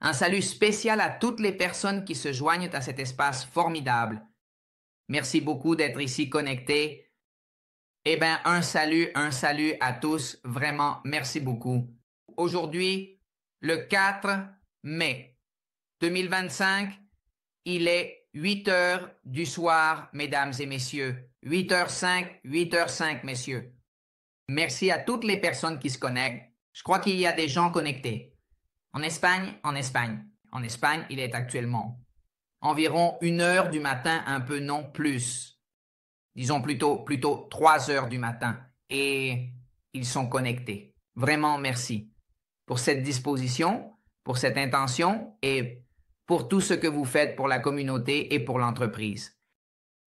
Un salut spécial à toutes les personnes qui se joignent à cet espace formidable. Merci beaucoup d'être ici connectés. Eh bien, un salut à tous. Vraiment, merci beaucoup. Aujourd'hui, le 4 mai 2025, il est 8 heures du soir, mesdames et messieurs. 8h05, 8h05, messieurs. Merci à toutes les personnes qui se connectent. Je crois qu'il y a des gens connectés. En Espagne, il est actuellement environ 1 heure du matin, un peu non plus. Disons plutôt 3 heures du matin. Et ils sont connectés. Vraiment, merci pour cette disposition, pour cette intention et pour tout ce que vous faites pour la communauté et pour l'entreprise.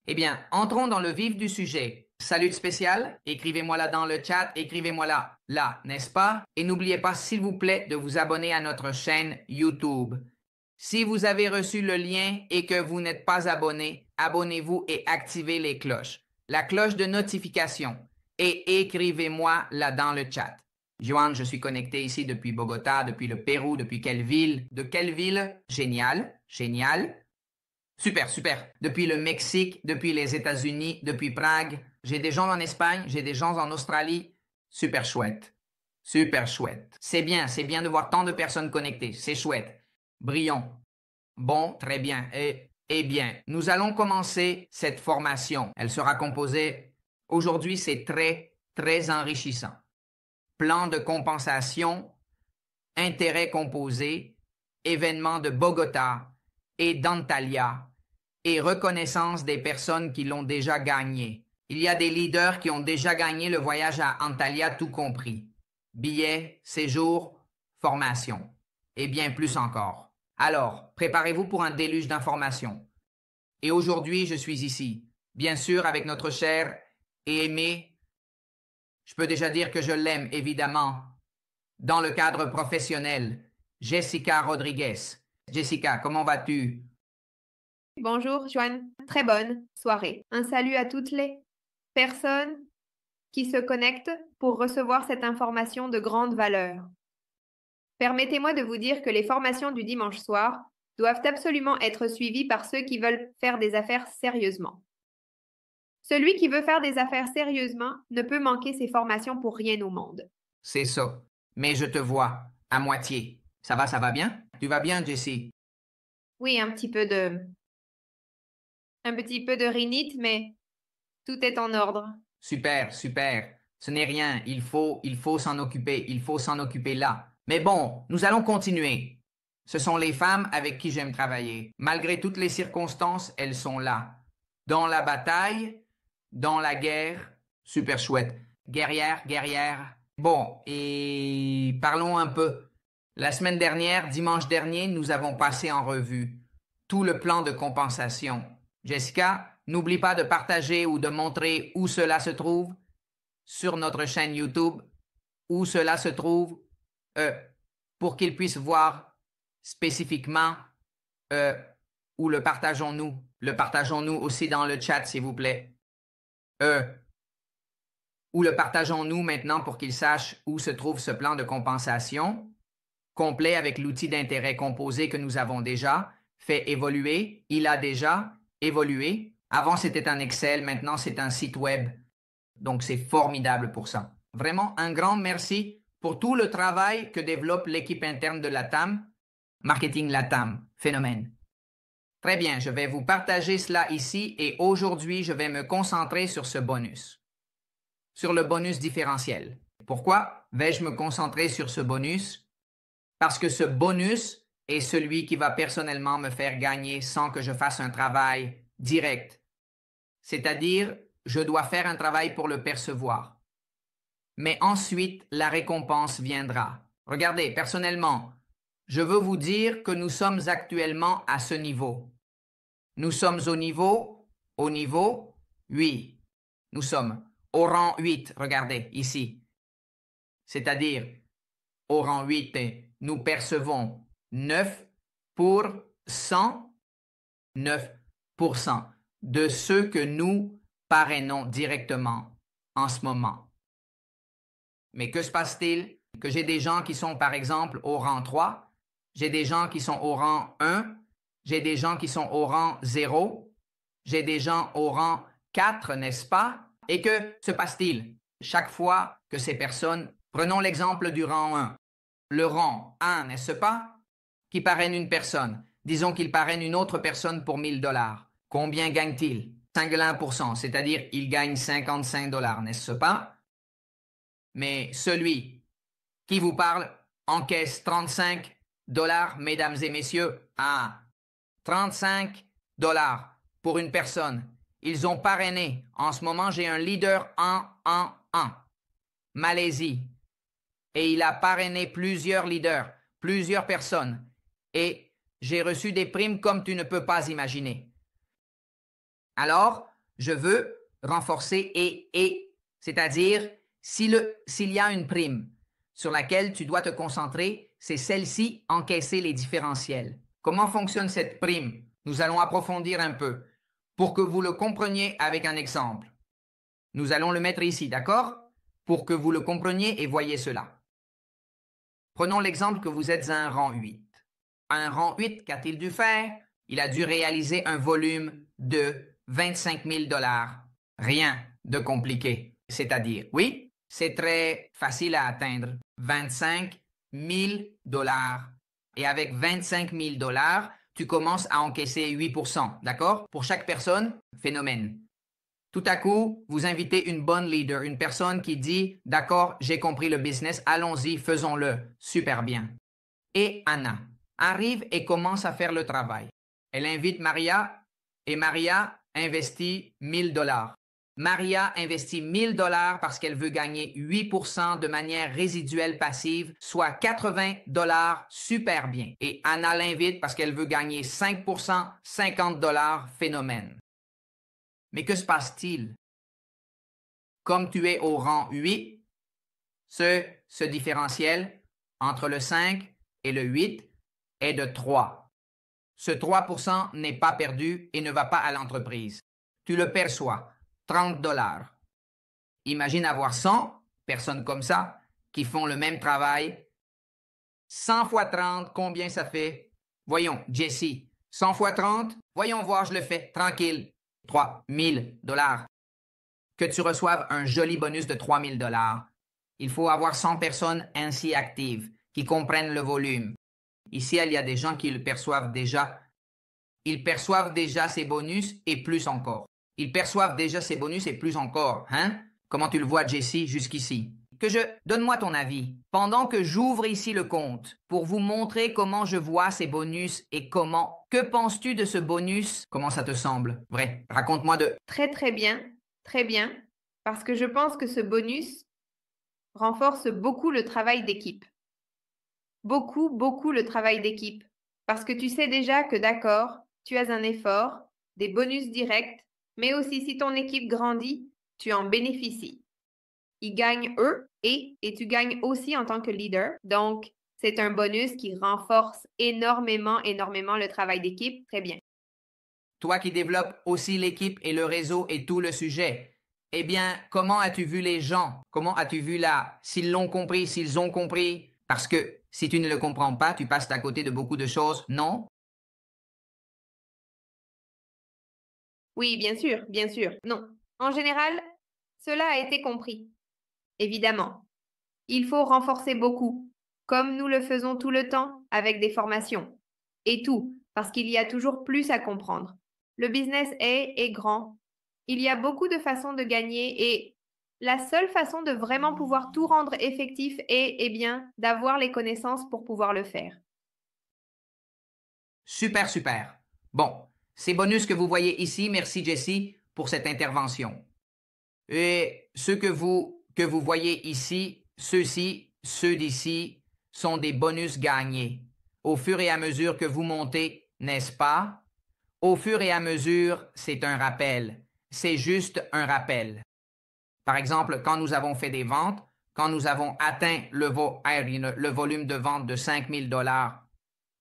Eh bien, entrons dans le vif du sujet. Salut spécial, écrivez-moi là dans le chat, écrivez-moi là, n'est-ce pas? Et n'oubliez pas, s'il vous plaît, de vous abonner à notre chaîne YouTube. Si vous avez reçu le lien et que vous n'êtes pas abonné, abonnez-vous et activez les cloches. La cloche de notification. Et écrivez-moi là dans le chat. Johan, je suis connecté ici depuis Bogota, depuis le Pérou, depuis quelle ville? De quelle ville? Génial, génial. Super, super. Depuis le Mexique, depuis les États-Unis, depuis Prague. J'ai des gens en Espagne, j'ai des gens en Australie. Super chouette. Super chouette. C'est bien de voir tant de personnes connectées. C'est chouette. Brillant. Bon, très bien. Eh bien, nous allons commencer cette formation. Elle sera composée. Aujourd'hui, c'est très enrichissant. Plan de compensation, intérêt composé, événement de Bogota et d'Antalya et reconnaissance des personnes qui l'ont déjà gagné. Il y a des leaders qui ont déjà gagné le voyage à Antalya tout compris. Billets, séjour, formation et bien plus encore. Alors, préparez-vous pour un déluge d'informations. Et aujourd'hui, je suis ici, bien sûr avec notre cher et aimé. Je peux déjà dire que je l'aime, évidemment, dans le cadre professionnel, Jessica Rodriguez. Jessica, comment vas-tu? Bonjour, Joanne. Très bonne soirée. Un salut à toutes les personnes qui se connectent pour recevoir cette information de grande valeur. Permettez-moi de vous dire que les formations du dimanche soir doivent absolument être suivies par ceux qui veulent faire des affaires sérieusement. Celui qui veut faire des affaires sérieusement ne peut manquer ces formations pour rien au monde. C'est ça. Mais je te vois, à moitié. Ça va bien? Tu vas bien, Jessie? Oui, un petit peu de rhinite, mais tout est en ordre. Super, super. Ce n'est rien. Il faut s'en occuper. Il faut s'en occuper là. Mais bon, nous allons continuer. Ce sont les femmes avec qui j'aime travailler. Malgré toutes les circonstances, elles sont là. Dans la bataille, dans la guerre. Super chouette. Guerrière, guerrière. Bon, et parlons un peu. La semaine dernière, dimanche dernier, nous avons passé en revue tout le plan de compensation. Jessica, n'oublie pas de partager ou de montrer où cela se trouve sur notre chaîne YouTube, où cela se trouve, pour qu'ils puissent voir spécifiquement euh, où le partageons-nous. Le partageons-nous aussi dans le chat, s'il vous plaît. Où le partageons-nous maintenant pour qu'ils sachent où se trouve ce plan de compensation complet avec l'outil d'intérêt composé que nous avons déjà fait évoluer. Il a déjà évolué. Avant, c'était un Excel, maintenant, c'est un site web. Donc, c'est formidable pour ça. Vraiment, un grand merci pour tout le travail que développe l'équipe interne de LATAM, Marketing LATAM, phénomène. Très bien, je vais vous partager cela ici et aujourd'hui, je vais me concentrer sur ce bonus, sur le bonus différentiel. Pourquoi vais-je me concentrer sur ce bonus? Parce que ce bonus est celui qui va personnellement me faire gagner sans que je fasse un travail direct. C'est-à-dire, je dois faire un travail pour le percevoir. Mais ensuite, la récompense viendra. Regardez, personnellement, je veux vous dire que nous sommes actuellement à ce niveau. Nous sommes au niveau 8. Nous sommes au rang 8, regardez, ici. C'est-à-dire, au rang 8, nous percevons 9%, 9% de ceux que nous parrainons directement en ce moment. Mais que se passe-t-il? Que j'ai des gens qui sont, par exemple, au rang 3 J'ai des gens qui sont au rang 1, j'ai des gens qui sont au rang 0, j'ai des gens au rang 4, n'est-ce pas? Et que se passe-t-il? Chaque fois que ces personnes, prenons l'exemple du rang 1, le rang 1, n'est-ce pas? Qui parraine une personne. Disons qu'il parraine une autre personne pour 1000 $. Combien gagne-t-il? 51%, c'est-à-dire il gagne 55 $, n'est-ce pas? Mais celui qui vous parle encaisse 35 $, mesdames et messieurs. Ah, 35 $ pour une personne. Ils ont parrainé. En ce moment, j'ai un leader en Malaisie. Et il a parrainé plusieurs leaders, plusieurs personnes. Et j'ai reçu des primes comme tu ne peux pas imaginer. Alors, je veux renforcer c'est-à-dire s'il y a une prime sur laquelle tu dois te concentrer, c'est celle-ci, encaisser les différentiels. Comment fonctionne cette prime? Nous allons approfondir un peu pour que vous le compreniez avec un exemple. Nous allons le mettre ici, d'accord? Pour que vous le compreniez et voyez cela. Prenons l'exemple que vous êtes à un rang 8. Un rang 8, qu'a-t-il dû faire? Il a dû réaliser un volume de 25 000 $. Rien de compliqué. C'est-à-dire, oui, c'est très facile à atteindre. 25 000 $. Et avec 25 000 $, tu commences à encaisser 8%, d'accord? Pour chaque personne, phénomène. Tout à coup, vous invitez une bonne leader, une personne qui dit « D'accord, j'ai compris le business, allons-y, faisons-le, super bien. » Et Anna arrive et commence à faire le travail. Elle invite Maria et Maria investit 1000 $. Maria investit 1000 $ parce qu'elle veut gagner 8% de manière résiduelle passive, soit 80 $, super bien. Et Anna l'invite parce qu'elle veut gagner 5%, 50 $, phénomène. Mais que se passe-t-il? Comme tu es au rang 8, ce différentiel entre le 5 et le 8 est de 3. Ce 3% n'est pas perdu et ne va pas à l'entreprise. Tu le perçois, 30 $. Imagine avoir 100 personnes comme ça qui font le même travail. 100 fois 30, combien ça fait? Voyons, Jessie, 100 fois 30, voyons voir, je le fais, tranquille. 3 000 $. Que tu reçoives un joli bonus de 3 000 $. Il faut avoir 100 personnes ainsi actives, qui comprennent le volume. Ici, il y a des gens qui le perçoivent déjà. Ils perçoivent déjà ces bonus et plus encore. Ils perçoivent déjà ces bonus et plus encore. Hein? Comment tu le vois, Jessie, jusqu'ici? Donne-moi ton avis. Pendant que j'ouvre ici le compte, pour vous montrer comment je vois ces bonus et comment. Que penses-tu de ce bonus? Comment ça te semble? Vrai, raconte-moi de... Très bien, parce que je pense que ce bonus renforce beaucoup le travail d'équipe. Beaucoup le travail d'équipe. Parce que tu sais déjà que d'accord, tu as un effort, des bonus directs, mais aussi si ton équipe grandit, tu en bénéficies. Ils gagnent eux et tu gagnes aussi en tant que leader. Donc, c'est un bonus qui renforce énormément le travail d'équipe. Très bien. Toi qui développes aussi l'équipe et le réseau et tout le sujet, eh bien, comment as-tu vu les gens? Comment as-tu vu là? S'ils l'ont compris, s'ils ont compris? Parce que si tu ne le comprends pas, tu passes à côté de beaucoup de choses, non? Oui, bien sûr. Non. En général, cela a été compris. Évidemment. Il faut renforcer beaucoup, comme nous le faisons tout le temps avec des formations. Et tout, parce qu'il y a toujours plus à comprendre. Le business est grand. Il y a beaucoup de façons de gagner et la seule façon de vraiment pouvoir tout rendre effectif est, eh bien, d'avoir les connaissances pour pouvoir le faire. Super, super. Bon, ces bonus que vous voyez ici, merci Jessie pour cette intervention. Et ceux que vous voyez ici, ceux d'ici, sont des bonus gagnés. Au fur et à mesure que vous montez, n'est-ce pas? Au fur et à mesure, c'est un rappel. C'est juste un rappel. Par exemple, quand nous avons fait des ventes, quand nous avons atteint le volume de vente de 5 000 $,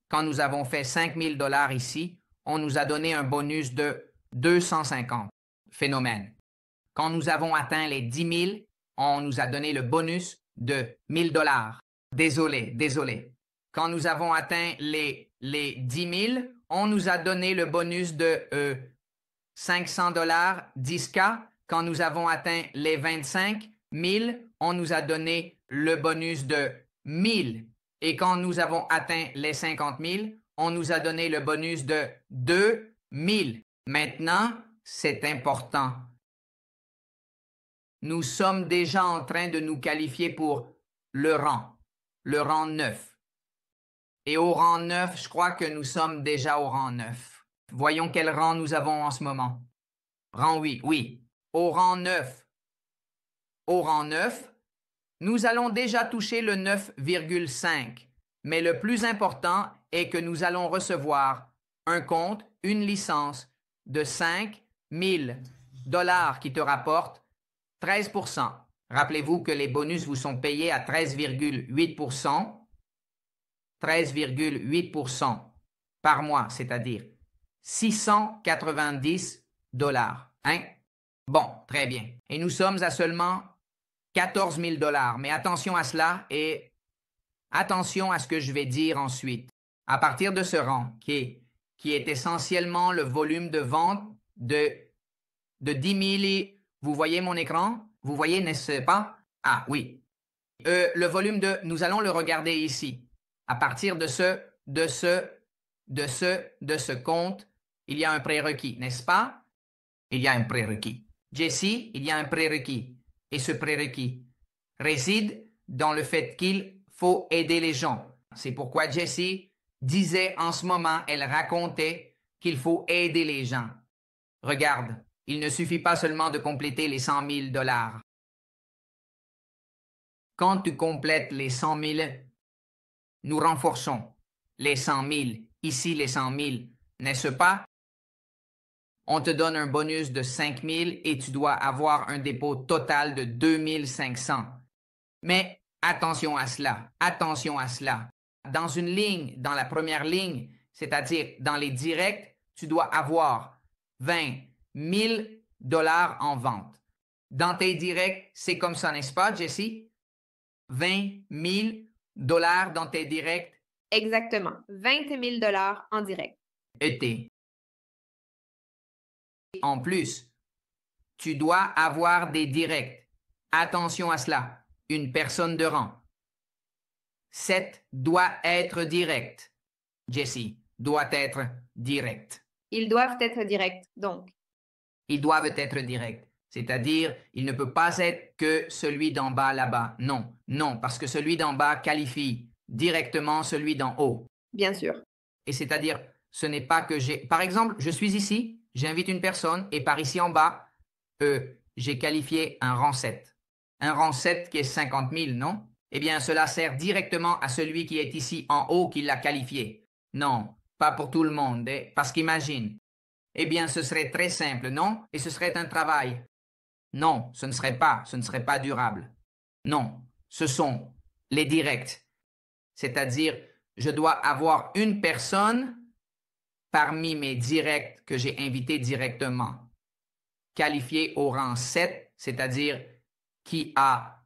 quand nous avons fait 5 000 $ ici, on nous a donné un bonus de 250. Phénomène. Quand nous avons atteint les 10 000, on nous a donné le bonus de 1 000 $. Désolé. quand nous avons atteint les 10 000, on nous a donné le bonus de 500 $, 10K. Quand nous avons atteint les 25 000, on nous a donné le bonus de 1000. Et quand nous avons atteint les 50 000, on nous a donné le bonus de 2000. Maintenant, c'est important. Nous sommes déjà en train de nous qualifier pour le rang 9. Et au rang 9, je crois que nous sommes déjà au rang 9. Voyons quel rang nous avons en ce moment. Rang 8, oui. Au rang 9. Au rang 9, nous allons déjà toucher le 9,5. Mais le plus important est que nous allons recevoir un compte, une licence de 5 000 $ qui te rapporte 13%. Rappelez-vous que les bonus vous sont payés à 13,8%. 13,8% par mois, c'est-à-dire 690 $. Hein? Bon, très bien. Et nous sommes à seulement 14 000 $. Mais attention à cela et attention à ce que je vais dire ensuite. À partir de ce rang, qui est essentiellement le volume de vente de 10 000, vous voyez mon écran? Vous voyez, n'est-ce pas? Ah oui. Le volume nous allons le regarder ici. À partir de ce compte, il y a un prérequis, n'est-ce pas? Il y a un prérequis. Jesse, il y a un prérequis. Et ce prérequis réside dans le fait qu'il faut aider les gens. C'est pourquoi Jesse disait en ce moment, elle racontait qu'il faut aider les gens. Regarde, il ne suffit pas seulement de compléter les 100 000 $. Quand tu complètes les 100 000, nous renforçons les 100 000, ici les 100 000, n'est-ce pas? On te donne un bonus de 5 000 et tu dois avoir un dépôt total de 2 500. Mais attention à cela, attention à cela. Dans une ligne, dans la première ligne, c'est-à-dire dans les directs, tu dois avoir 20 000 $ en vente. Dans tes directs, c'est comme ça, n'est-ce pas, Jesse? 20 000 $ dans tes directs. Exactement. 20 000 $ en direct. ET. En plus, tu dois avoir des directs. Attention à cela. Une personne de rang. 7 doit être direct. Jesse doit être direct. Ils doivent être directs, donc. Ils doivent être directs. C'est-à-dire, il ne peut pas être que celui d'en bas là-bas. Non, non, parce que celui d'en bas qualifie directement celui d'en haut. Bien sûr. Et c'est-à-dire, ce n'est pas que j'ai... Par exemple, je suis ici, j'invite une personne, et par ici en bas, j'ai qualifié un rang 7. Un rang 7 qui est 50 000, non? Eh bien, cela sert directement à celui qui est ici en haut qui l'a qualifié. Non, pas pour tout le monde, parce qu'imagine. Eh bien, ce serait très simple, non? Et ce serait un travail. Non, ce ne serait pas durable. Non, ce sont les directs. C'est-à-dire, je dois avoir une personne parmi mes directs que j'ai invités directement, qualifiée au rang 7, c'est-à-dire qui a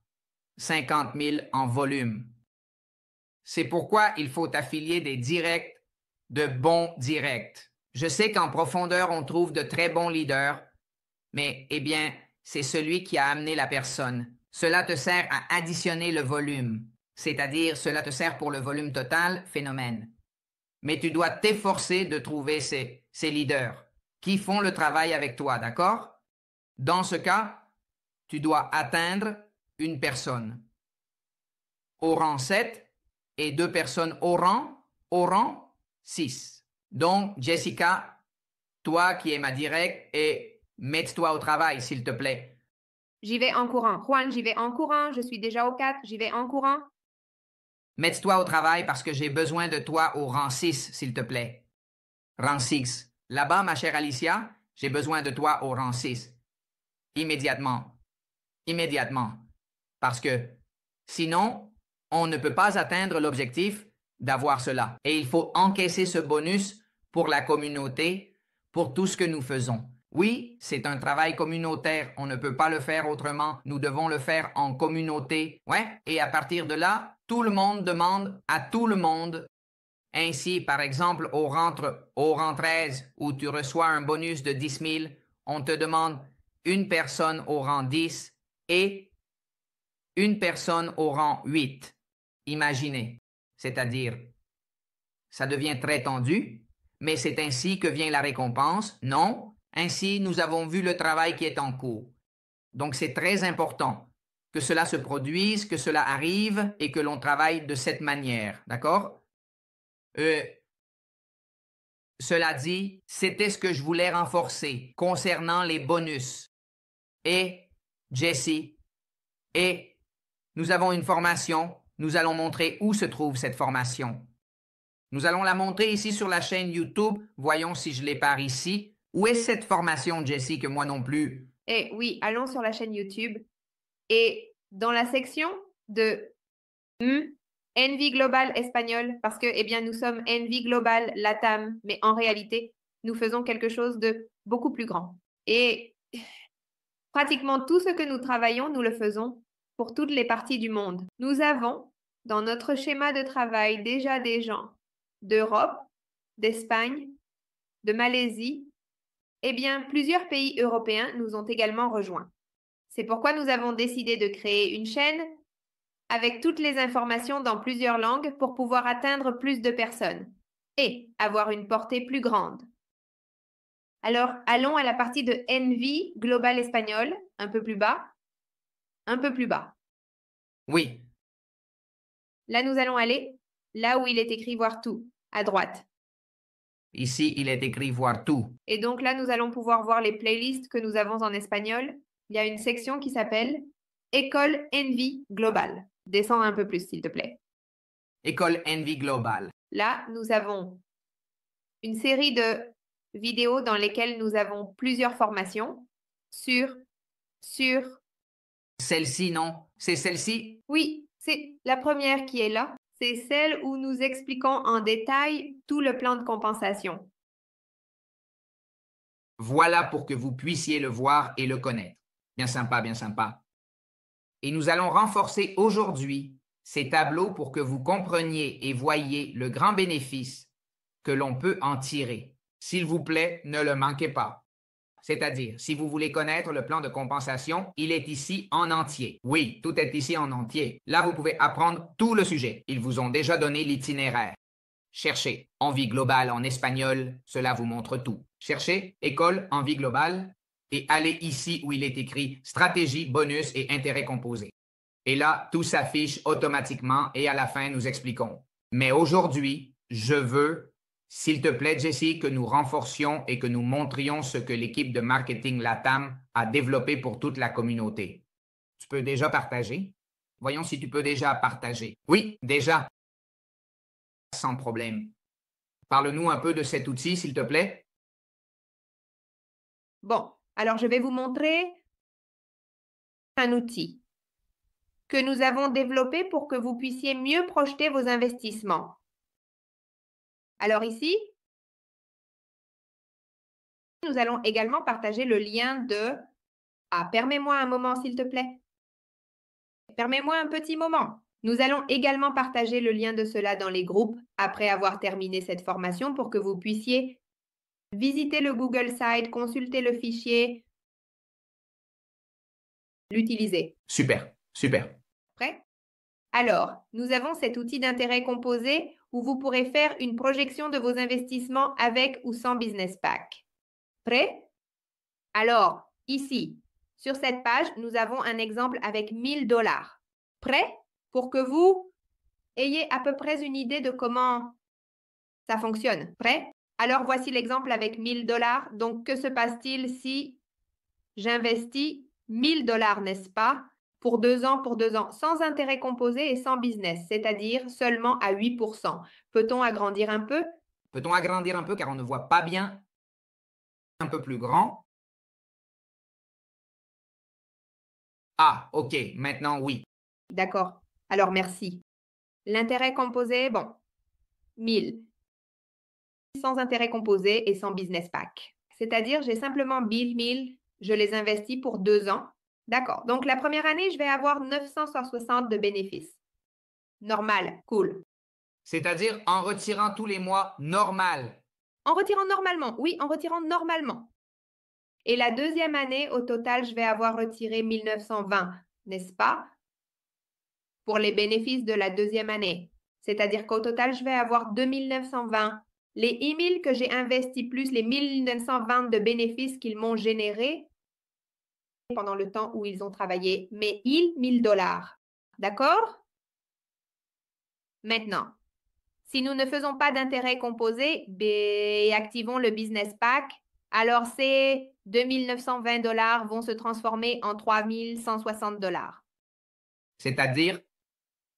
50 000 en volume. C'est pourquoi il faut affilier des directs de bons directs. Je sais qu'en profondeur, on trouve de très bons leaders, mais, eh bien, c'est celui qui a amené la personne. Cela te sert à additionner le volume, c'est-à-dire cela te sert pour le volume total, phénomène. Mais tu dois t'efforcer de trouver ces leaders qui font le travail avec toi, d'accord? Dans ce cas, tu dois atteindre une personne au rang 7 et 2 personnes au rang 6. Donc, Jessica, toi qui es ma directe, et mets-toi au travail, s'il te plaît. J'y vais en courant. Juan, j'y vais en courant. Je suis déjà au 4. J'y vais en courant. Mets-toi au travail parce que j'ai besoin de toi au rang 6, s'il te plaît. Rang 6. Là-bas, ma chère Alicia, j'ai besoin de toi au rang 6. Immédiatement. Immédiatement. Parce que sinon, on ne peut pas atteindre l'objectif d'avoir cela. Et il faut encaisser ce bonus pour la communauté, pour tout ce que nous faisons. Oui, c'est un travail communautaire. On ne peut pas le faire autrement. Nous devons le faire en communauté. Ouais. Et à partir de là, Tout le monde demande à tout le monde. Ainsi, par exemple, au rang 13, où tu reçois un bonus de 10 000, on te demande une personne au rang 10 et une personne au rang 8. Imaginez. C'est-à-dire, ça devient très tendu, mais c'est ainsi que vient la récompense. Non, ainsi nous avons vu le travail qui est en cours. Donc c'est très important que cela se produise, que cela arrive et que l'on travaille de cette manière. D'accord? Cela dit, c'était ce que je voulais renforcer concernant les bonus. Et, Jessie, et nous avons une formation. Nous allons montrer où se trouve cette formation. Nous allons la montrer ici sur la chaîne YouTube. Voyons si je l'ai par ici. Où est cette formation, Jessie, que moi non plus? Eh oui, allons sur la chaîne YouTube et dans la section de Envy Global Espagnol, parce que, eh bien, nous sommes Envy Global Latam, mais en réalité, nous faisons quelque chose de beaucoup plus grand. Et pratiquement tout ce que nous travaillons, nous le faisons pour toutes les parties du monde. Nous avons dans notre schéma de travail déjà des gens d'Europe, d'Espagne, de Malaisie. Eh bien, plusieurs pays européens nous ont également rejoints. C'est pourquoi nous avons décidé de créer une chaîne avec toutes les informations dans plusieurs langues pour pouvoir atteindre plus de personnes et avoir une portée plus grande. Alors, allons à la partie de Envy Global Espagnol, un peu plus bas, un peu plus bas. Oui. Là, nous allons aller là où il est écrit voir tout, à droite. Ici, il est écrit voir tout. Et donc là, nous allons pouvoir voir les playlists que nous avons en espagnol. Il y a une section qui s'appelle École Envy Global. Descends un peu plus, s'il te plaît. École Envy Global. Là, nous avons une série de vidéos dans lesquelles nous avons plusieurs formations sur... Celle-ci, non? C'est celle-ci? Oui, c'est la première qui est là. C'est celle où nous expliquons en détail tout le plan de compensation. Voilà pour que vous puissiez le voir et le connaître. Bien sympa, bien sympa. Et nous allons renforcer aujourd'hui ces tableaux pour que vous compreniez et voyiez le grand bénéfice que l'on peut en tirer. S'il vous plaît, ne le manquez pas. C'est-à-dire, si vous voulez connaître le plan de compensation, il est ici en entier. Oui, tout est ici en entier. Là, vous pouvez apprendre tout le sujet. Ils vous ont déjà donné l'itinéraire. Cherchez Envie globale en espagnol, cela vous montre tout. Cherchez École Envie globale et allez ici où il est écrit Stratégie, bonus et intérêt composé. Et là, tout s'affiche automatiquement et à la fin, nous expliquons. Mais aujourd'hui, je veux, s'il te plaît, Jessie, que nous renforcions et que nous montrions ce que l'équipe de marketing LATAM a développé pour toute la communauté. Tu peux déjà partager? Voyons si tu peux déjà partager. Oui, déjà. Sans problème. Parle-nous un peu de cet outil, s'il te plaît. Bon, alors je vais vous montrer un outil que nous avons développé pour que vous puissiez mieux projeter vos investissements. Alors ici, nous allons également partager le lien de... Ah, permets-moi un moment, s'il te plaît. Permets-moi un petit moment. Nous allons également partager le lien de cela dans les groupes après avoir terminé cette formation pour que vous puissiez visiter le Google Site, consulter le fichier, l'utiliser. Super, super. Prêt? Alors, nous avons cet outil d'intérêt composé où vous pourrez faire une projection de vos investissements avec ou sans business pack. Prêt? Alors, ici, sur cette page, nous avons un exemple avec 1000 $. Prêt? Pour que vous ayez à peu près une idée de comment ça fonctionne. Prêt? Alors, voici l'exemple avec 1000 $. Donc, que se passe-t-il si j'investis 1000 $, n'est-ce pas? Pour 2 ans, sans intérêt composé et sans business, c'est-à-dire seulement à 8%. Peut-on agrandir un peu? Peut-on agrandir un peu car on ne voit pas bien? Un peu plus grand? Ah, ok, maintenant oui. D'accord. Alors, merci. L'intérêt composé, bon, 1000. Sans intérêt composé et sans business pack. C'est-à-dire, j'ai simplement 1000, je les investis pour 2 ans. D'accord. Donc, la première année, je vais avoir 960 de bénéfices. Normal, cool. C'est-à-dire en retirant tous les mois normal. En retirant normalement, oui, en retirant normalement. Et la deuxième année, au total, je vais avoir retiré 1920, n'est-ce pas? Pour les bénéfices de la deuxième année. C'est-à-dire qu'au total, je vais avoir 2920. Les emails que j'ai investis plus les 1920 de bénéfices qu'ils m'ont générés pendant le temps où ils ont travaillé, mais 1000 dollars. D'accord? Maintenant, si nous ne faisons pas d'intérêt composé et activons le business pack, alors ces 2920 dollars vont se transformer en 3160 dollars. C'est-à-dire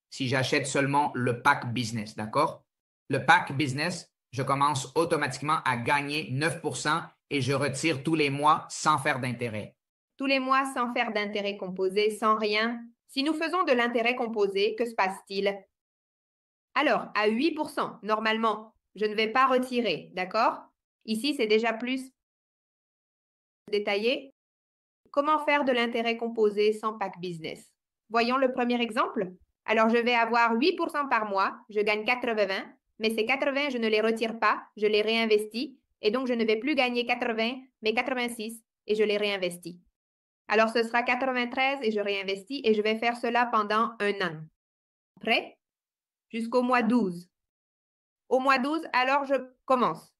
si j'achète seulement le pack business, d'accord? Le pack business, je commence automatiquement à gagner 9% et je retire tous les mois sans faire d'intérêt. Tous les mois sans faire d'intérêt composé, sans rien. Si nous faisons de l'intérêt composé, que se passe-t-il? Alors, à 8%, normalement, je ne vais pas retirer, d'accord? Ici, c'est déjà plus détaillé. Comment faire de l'intérêt composé sans pack business? Voyons le premier exemple. Alors, je vais avoir 8% par mois, je gagne 80, mais ces 80, je ne les retire pas, je les réinvestis, et donc je ne vais plus gagner 80, mais 86, et je les réinvestis. Alors, ce sera 93 et je réinvestis, et je vais faire cela pendant un an. Prêt? Jusqu'au mois 12. Au mois 12, alors je commence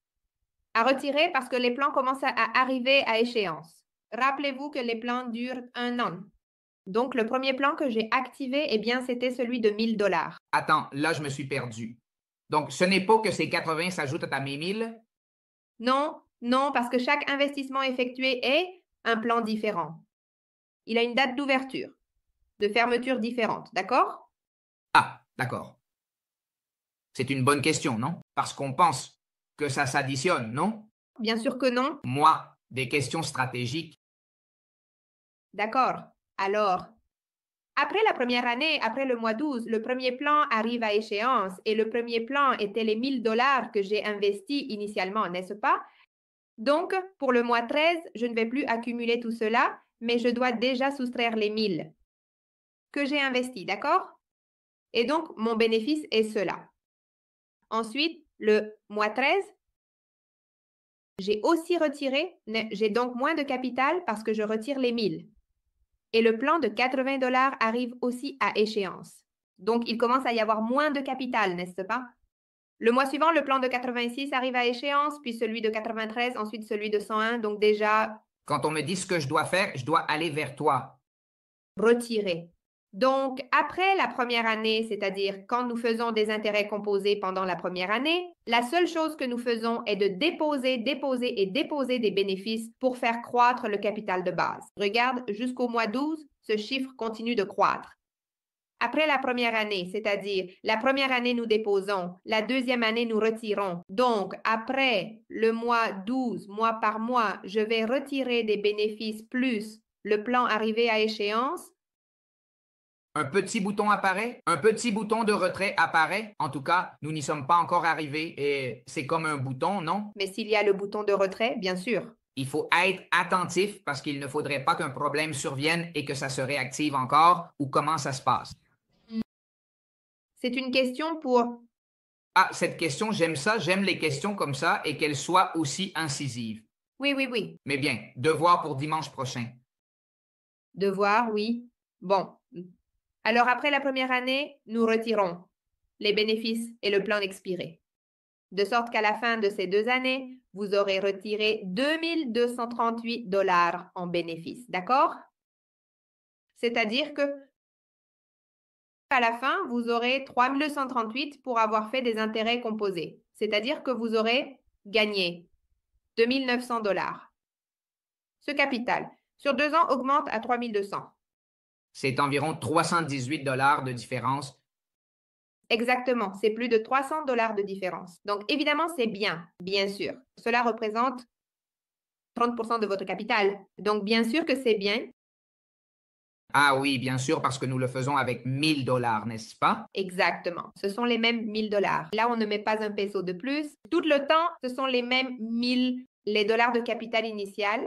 à retirer parce que les plans commencent à arriver à échéance. Rappelez-vous que les plans durent un an. Donc, le premier plan que j'ai activé, eh bien, c'était celui de 1000 dollars. Attends, là, je me suis perdu. Donc, ce n'est pas que ces 80 s'ajoutent à mes 1000? Non, non, parce que chaque investissement effectué est un plan différent. Il a une date d'ouverture, de fermeture différente, d'accord? Ah, d'accord. C'est une bonne question, non? Parce qu'on pense que ça s'additionne, non? Bien sûr que non. Moi, des questions stratégiques. D'accord. Alors, après la première année, après le mois 12, le premier plan arrive à échéance et le premier plan était les 1000 dollars que j'ai investis initialement, n'est-ce pas? Donc, pour le mois 13, je ne vais plus accumuler tout cela, mais je dois déjà soustraire les 1000 que j'ai investis, d'accord? Et donc, mon bénéfice est cela. Ensuite, le mois 13, j'ai aussi retiré, j'ai donc moins de capital parce que je retire les 1000. Et le plan de 80 dollars arrive aussi à échéance. Donc, il commence à y avoir moins de capital, n'est-ce pas? Le mois suivant, le plan de 86 arrive à échéance, puis celui de 93, ensuite celui de 101. Donc déjà, Quand on me dit ce que je dois faire, je dois aller vers toi. retiré. Donc, après la première année, c'est-à-dire quand nous faisons des intérêts composés pendant la première année, la seule chose que nous faisons est de déposer, déposer et déposer des bénéfices pour faire croître le capital de base. Regarde, jusqu'au mois 12, ce chiffre continue de croître. Après la première année, c'est-à-dire la première année, nous déposons, la deuxième année, nous retirons. Donc, après le mois 12, mois par mois, je vais retirer des bénéfices plus le plan arrivé à échéance. Un petit bouton apparaît, un petit bouton de retrait apparaît. En tout cas, nous n'y sommes pas encore arrivés et c'est comme un bouton, non? Mais s'il y a le bouton de retrait, bien sûr. Il faut être attentif parce qu'il ne faudrait pas qu'un problème survienne et que ça se réactive encore ou comment ça se passe. C'est une question pour... Ah, cette question, j'aime ça, j'aime les questions comme ça et qu'elles soient aussi incisives. Oui, oui, oui. Mais bien, devoir pour dimanche prochain. Devoir, oui. Bon. Alors, après la première année, nous retirons les bénéfices et le plan expiré. De sorte qu'à la fin de ces 2 années, vous aurez retiré 2238 dollars en bénéfices. D'accord? C'est-à-dire que à la fin, vous aurez 3238 pour avoir fait des intérêts composés. C'est-à-dire que vous aurez gagné 2900 dollars. Ce capital, sur 2 ans, augmente à 3200. C'est environ 318 dollars de différence. Exactement, c'est plus de 300 dollars de différence. Donc, évidemment, c'est bien sûr. Cela représente 30% de votre capital. Donc, bien sûr que c'est bien. Ah oui, bien sûr, parce que nous le faisons avec 1000 dollars, n'est-ce pas? Exactement. Ce sont les mêmes 1000 dollars. Là, on ne met pas un peso de plus. Tout le temps, ce sont les mêmes 1000, les dollars de capital initial.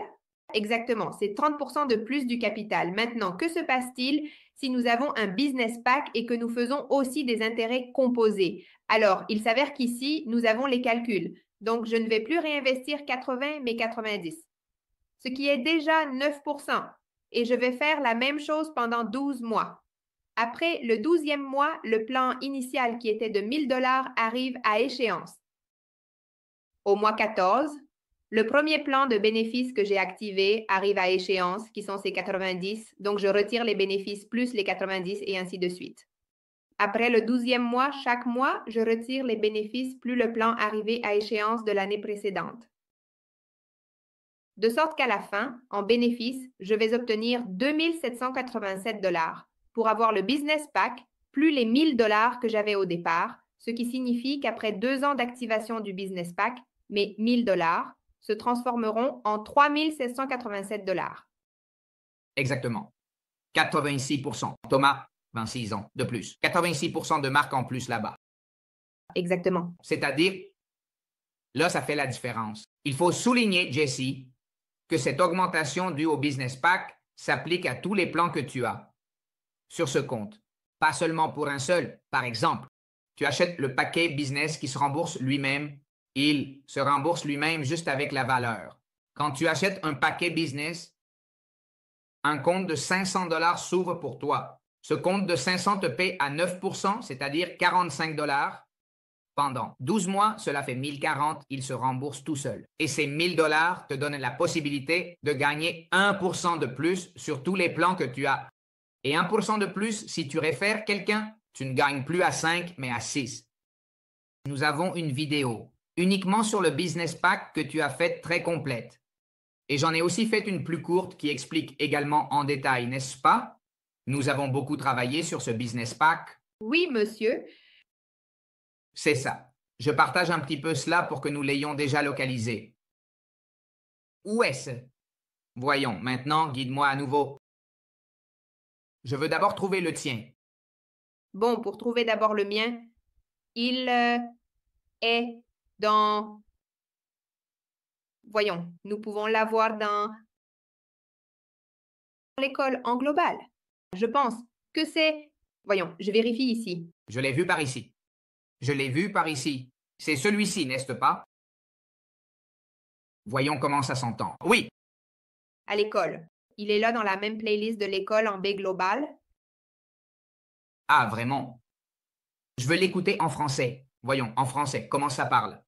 Exactement. C'est 30% de plus du capital. Maintenant, que se passe-t-il si nous avons un business pack et que nous faisons aussi des intérêts composés. Alors, il s'avère qu'ici, nous avons les calculs. Donc, je ne vais plus réinvestir 80, mais 90, ce qui est déjà 9%. Et je vais faire la même chose pendant 12 mois. Après le 12e mois, le plan initial qui était de 1 000 $ arrive à échéance. Au mois 14, le premier plan de bénéfices que j'ai activé arrive à échéance, qui sont ces 90, donc je retire les bénéfices plus les 90 et ainsi de suite. Après le 12e mois, chaque mois, je retire les bénéfices plus le plan arrivé à échéance de l'année précédente. De sorte qu'à la fin, en bénéfice, je vais obtenir 2 787 $ pour avoir le business pack plus les 1 000 $ que j'avais au départ, ce qui signifie qu'après 2 ans d'activation du business pack, mes 1 000 $ se transformeront en 3 787 $. Exactement. 86%. Thomas, 26 ans de plus. 86% de marque en plus là-bas. Exactement. C'est-à-dire, là, ça fait la différence. Il faut souligner, Jessie, que cette augmentation due au business pack s'applique à tous les plans que tu as sur ce compte, pas seulement pour un seul. Par exemple, tu achètes le paquet business qui se rembourse lui-même. Il se rembourse lui-même juste avec la valeur. Quand tu achètes un paquet business, un compte de 500 $ s'ouvre pour toi. Ce compte de 500 te paie à 9%, c'est-à-dire 45 $. Pendant 12 mois, cela fait 1040, il se rembourse tout seul. Et ces 1000 $ te donnent la possibilité de gagner 1% de plus sur tous les plans que tu as. Et 1% de plus, si tu réfères quelqu'un, tu ne gagnes plus à 5, mais à 6. Nous avons une vidéo uniquement sur le business pack que tu as faite très complète. Et j'en ai aussi fait une plus courte qui explique également en détail, n'est-ce pas? Nous avons beaucoup travaillé sur ce business pack. Oui, monsieur. C'est ça. Je partage un petit peu cela pour que nous l'ayons déjà localisé. Où est-ce? Voyons, maintenant, guide-moi à nouveau. Je veux d'abord trouver le tien. Bon, pour trouver d'abord le mien, il est dans... Voyons, nous pouvons l'avoir dans l'école en global. Je pense que c'est... Voyons, je vérifie ici. Je l'ai vu par ici. Je l'ai vu par ici. C'est celui-ci, n'est-ce pas? Voyons comment ça s'entend. Oui. À l'école. Il est là dans la même playlist de l'école en B global. Ah, vraiment? Je veux l'écouter en français. Voyons, en français, comment ça parle?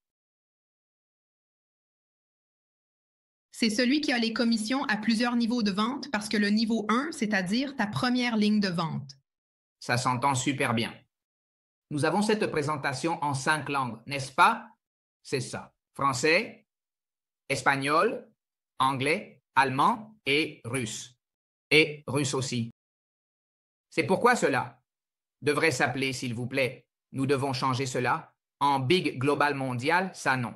C'est celui qui a les commissions à plusieurs niveaux de vente parce que le niveau 1, c'est-à-dire ta première ligne de vente. Ça s'entend super bien. Nous avons cette présentation en 5 langues, n'est-ce pas? C'est ça. Français, espagnol, anglais, allemand et russe. Et russe aussi. C'est pourquoi cela devrait s'appeler, s'il vous plaît, nous devons changer cela. En Big Global Mondial, ça non.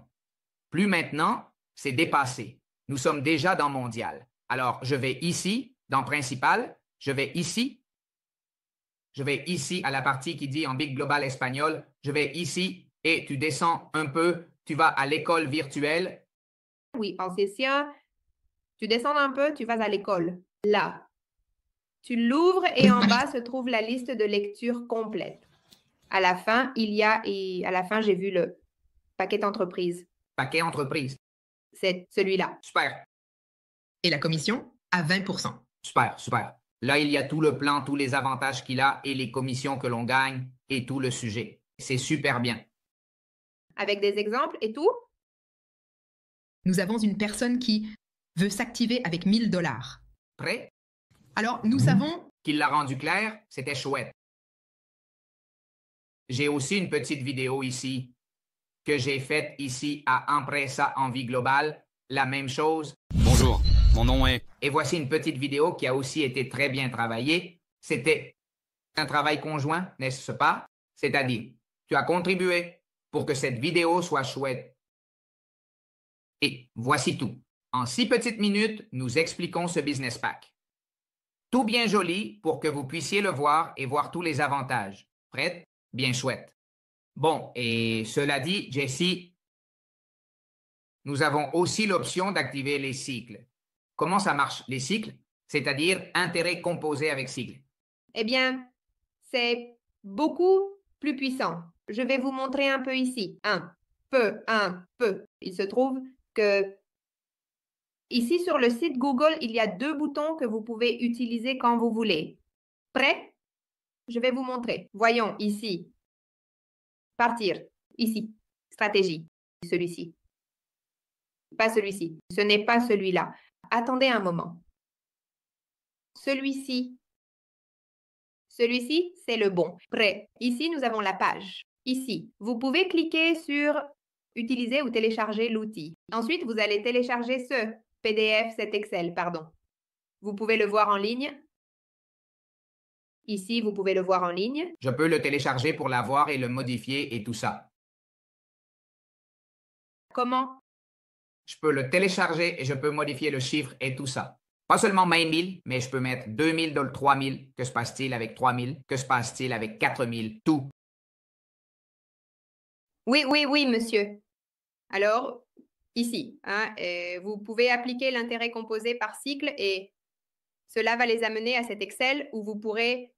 Plus maintenant, c'est dépassé. Nous sommes déjà dans Mondial. Alors, je vais ici, dans Principal, je vais ici à la partie qui dit en Big Global Espagnol, je vais ici et tu descends un peu, tu vas à l'école virtuelle. Oui, en session, tu descends un peu, tu vas à l'école. Là. Tu l'ouvres et en bas se trouve la liste de lecture complète. À la fin, j'ai vu le paquet entreprise. Paquet entreprise. C'est celui-là. Super. Et la commission à 20%. Super, super. Là, il y a tout le plan, tous les avantages qu'il a et les commissions que l'on gagne et tout le sujet. C'est super bien. Avec des exemples et tout? Nous avons une personne qui veut s'activer avec 1 000 $. Prêt? Alors, nous savons Qu'il l'a rendu clair, c'était chouette. J'ai aussi une petite vidéo ici que j'ai faite ici à Empresa en vie globale. La même chose. Bonjour, mon nom est... Et voici une petite vidéo qui a aussi été très bien travaillée. C'était un travail conjoint, n'est-ce pas? C'est-à-dire, tu as contribué pour que cette vidéo soit chouette. Et voici tout. En 6 petites minutes, nous expliquons ce business pack. Tout bien joli pour que vous puissiez le voir et voir tous les avantages. Prête? Bien chouette. Bon, et cela dit, Jessie, nous avons aussi l'option d'activer les cycles. Comment ça marche, les cycles? C'est-à-dire intérêt composé avec cycle. Eh bien, c'est beaucoup plus puissant. Je vais vous montrer un peu ici. Un peu. Il se trouve que ici sur le site Google, il y a 2 boutons que vous pouvez utiliser quand vous voulez. Prêt? Je vais vous montrer. Voyons ici. Partir. Ici. Stratégie. Celui-ci. Pas celui-ci. Ce n'est pas celui-là. Attendez un moment. Celui-ci. Celui-ci, c'est le bon. Prêt. Ici, nous avons la page. Ici, vous pouvez cliquer sur utiliser ou télécharger l'outil. Ensuite, vous allez télécharger ce PDF, cet Excel, pardon. Vous pouvez le voir en ligne. Ici, vous pouvez le voir en ligne. Je peux le télécharger pour l'avoir et le modifier et tout ça. Comment? Je peux le télécharger et je peux modifier le chiffre et tout ça. Pas seulement 20 000, mais je peux mettre 2 000 dans le 3 000. Que se passe-t-il avec 3 000? Que se passe-t-il avec 4 000? Tout. Oui, monsieur. Alors, ici, vous pouvez appliquer l'intérêt composé par cycle et cela va les amener à cet Excel où vous pourrez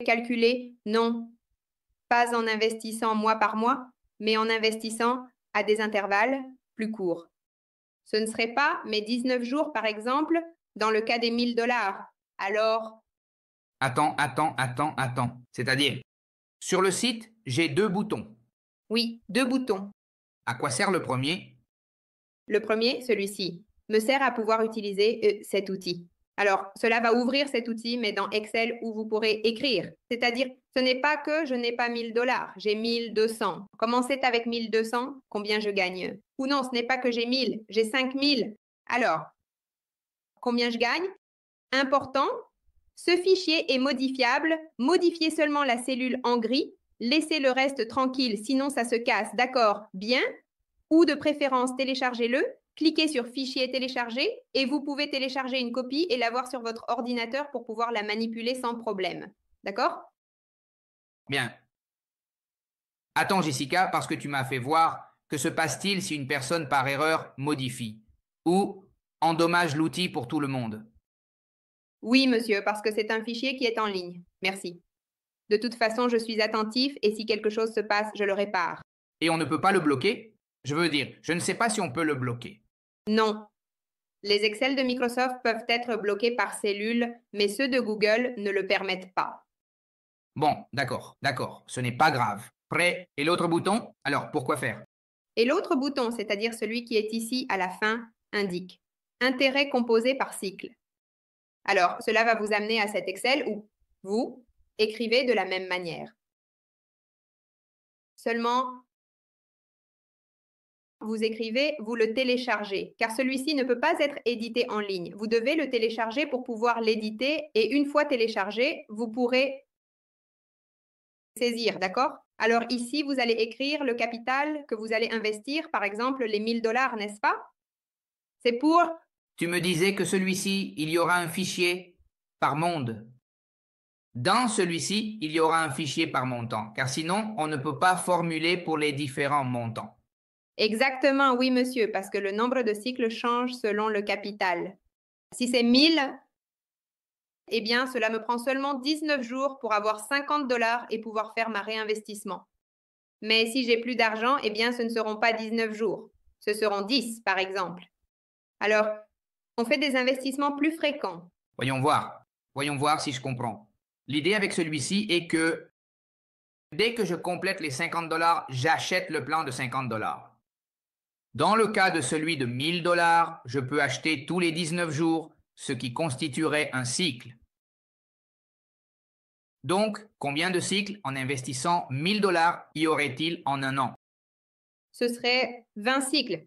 calculer, non, pas en investissant mois par mois, mais en investissant à des intervalles plus courts. Ce ne serait pas, mais 19 jours, par exemple, dans le cas des 1 000 $. Alors, Attends. C'est-à-dire, sur le site, j'ai 2 boutons. oui, 2 boutons. À quoi sert le premier? Le premier, celui-ci, me sert à pouvoir utiliser cet outil. Alors, cela va ouvrir cet outil, mais dans Excel où vous pourrez écrire. C'est-à-dire, ce n'est pas que je n'ai pas 1 000 $, j'ai 1 200. Comment c'est avec 1 200? Combien je gagne? Ou non, ce n'est pas que j'ai 1 000, j'ai 5 000. Alors, combien je gagne? Important, ce fichier est modifiable. Modifiez seulement la cellule en gris. Laissez le reste tranquille, sinon ça se casse. D'accord? Bien. Ou de préférence, téléchargez-le. Cliquez sur Fichier télécharger et vous pouvez télécharger une copie et l'avoir sur votre ordinateur pour pouvoir la manipuler sans problème. D'accord? Bien. Attends, Jessica, parce que tu m'as fait voir, que se passe-t-il si une personne par erreur modifie ou endommage l'outil pour tout le monde? Oui, monsieur, parce que c'est un fichier qui est en ligne. Merci. De toute façon, je suis attentif et si quelque chose se passe, je le répare. Et on ne peut pas le bloquer? Je veux dire, je ne sais pas si on peut le bloquer. Non. Les Excel de Microsoft peuvent être bloqués par cellule, mais ceux de Google ne le permettent pas. Bon, d'accord, ce n'est pas grave. Prêt? Et l'autre bouton? Alors, pourquoi faire? Et l'autre bouton, c'est-à-dire celui qui est ici à la fin, indique intérêt composé par cycle. Alors, cela va vous amener à cet Excel où vous écrivez de la même manière. Seulement, vous écrivez, vous le téléchargez, car celui-ci ne peut pas être édité en ligne. Vous devez le télécharger pour pouvoir l'éditer et une fois téléchargé, vous pourrez saisir, d'accord? Alors ici, vous allez écrire le capital que vous allez investir, par exemple les 1 000 $, n'est-ce pas? C'est pour... Tu me disais que celui-ci, il y aura un fichier par monde. Dans celui-ci, il y aura un fichier par montant, car sinon, on ne peut pas formuler pour les différents montants. Exactement, oui, monsieur, parce que le nombre de cycles change selon le capital. Si c'est 1000, eh bien, cela me prend seulement 19 jours pour avoir 50 $ et pouvoir faire ma réinvestissement. Mais si j'ai plus d'argent, eh bien, ce ne seront pas 19 jours. Ce seront 10, par exemple. Alors, on fait des investissements plus fréquents. Voyons voir si je comprends. L'idée avec celui-ci est que dès que je complète les 50 $, j'achète le plan de 50 $. Dans le cas de celui de 1 000 $, je peux acheter tous les 19 jours, ce qui constituerait un cycle. Donc, combien de cycles en investissant 1 000 $ y aurait-il en un an? Ce serait 20 cycles.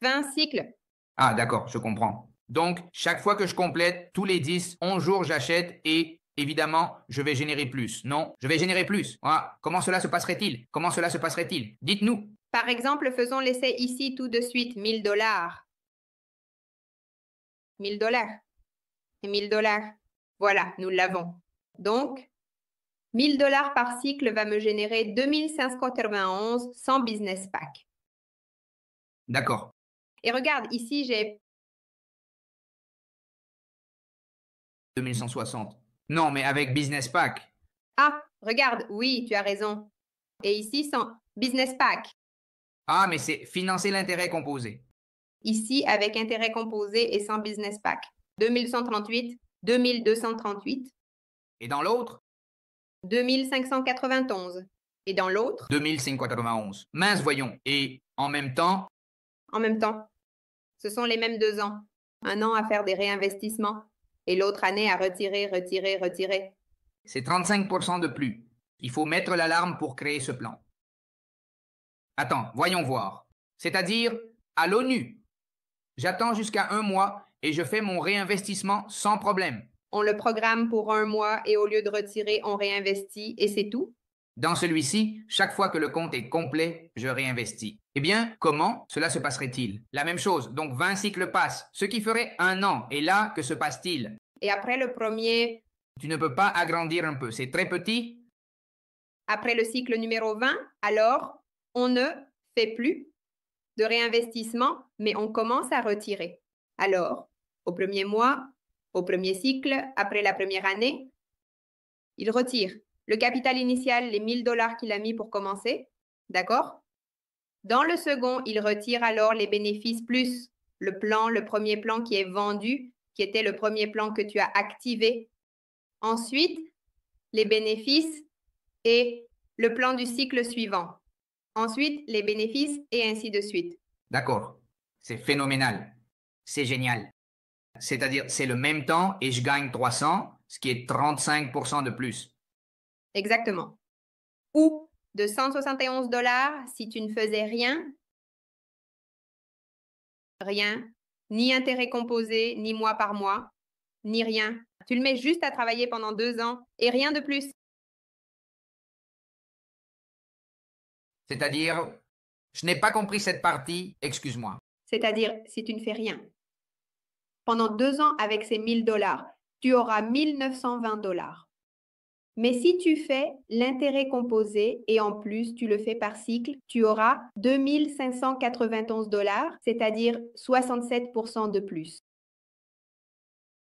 20 cycles. Ah, d'accord, je comprends. Donc, chaque fois que je complète, tous les 10, 11 jours, j'achète et, évidemment, je vais générer plus. Non, je vais générer plus. Ah, comment cela se passerait-il? Dites-nous. Par exemple, faisons l'essai ici tout de suite. 1 000 $. 1 000 $ et 1 000 $. Voilà, nous l'avons. Donc, 1 000 $ par cycle va me générer 2 591 sans business pack. D'accord. Et regarde, ici, j'ai 2160. Non, mais avec Business Pack. Ah, regarde, oui, tu as raison. Et ici, sans Business Pack. Ah, mais c'est financer l'intérêt composé. Ici, avec intérêt composé et sans Business Pack. 2138, 2238, Et dans l'autre? 2591. Et dans l'autre, 2591. Mince, voyons. Et en même temps, en même temps. Ce sont les mêmes 2 ans. Un an à faire des réinvestissements et l'autre année à retirer, retirer, retirer. c'est 35% de plus. Il faut mettre l'alarme pour créer ce plan. Attends, voyons voir. C'est-à-dire à l'ONU. J'attends jusqu'à 1 mois et je fais mon réinvestissement sans problème. On le programme pour 1 mois et au lieu de retirer, on réinvestit et c'est tout? Dans celui-ci, chaque fois que le compte est complet, je réinvestis. Eh bien, comment cela se passerait-il? La même chose, donc 20 cycles passent, ce qui ferait 1 an. Et là, que se passe-t-il? Et après le premier, Tu ne peux pas agrandir un peu, c'est très petit? après le cycle numéro 20, alors on ne fait plus de réinvestissement, mais on commence à retirer. Alors, au premier mois, au premier cycle, après la première année, il retire le capital initial, les 1000 $ qu'il a mis pour commencer, d'accord? Dans le second, il retire alors les bénéfices plus le premier plan qui est vendu, qui était le premier plan que tu as activé. Ensuite, les bénéfices et le plan du cycle suivant. Ensuite, les bénéfices et ainsi de suite. D'accord. C'est phénoménal. C'est génial. C'est-à-dire, c'est le même temps et je gagne 300, ce qui est 35% de plus. Exactement. Ou de 171 $ si tu ne faisais rien, ni intérêt composé, ni mois par mois, ni rien. Tu le mets juste à travailler pendant 2 ans et rien de plus. C'est-à-dire, je n'ai pas compris cette partie, excuse-moi. C'est-à-dire si tu ne fais rien. Pendant 2 ans avec ces 1000 $, tu auras 1920 $. Mais si tu fais l'intérêt composé et en plus tu le fais par cycle, tu auras 2591 $, c'est-à-dire 67% de plus.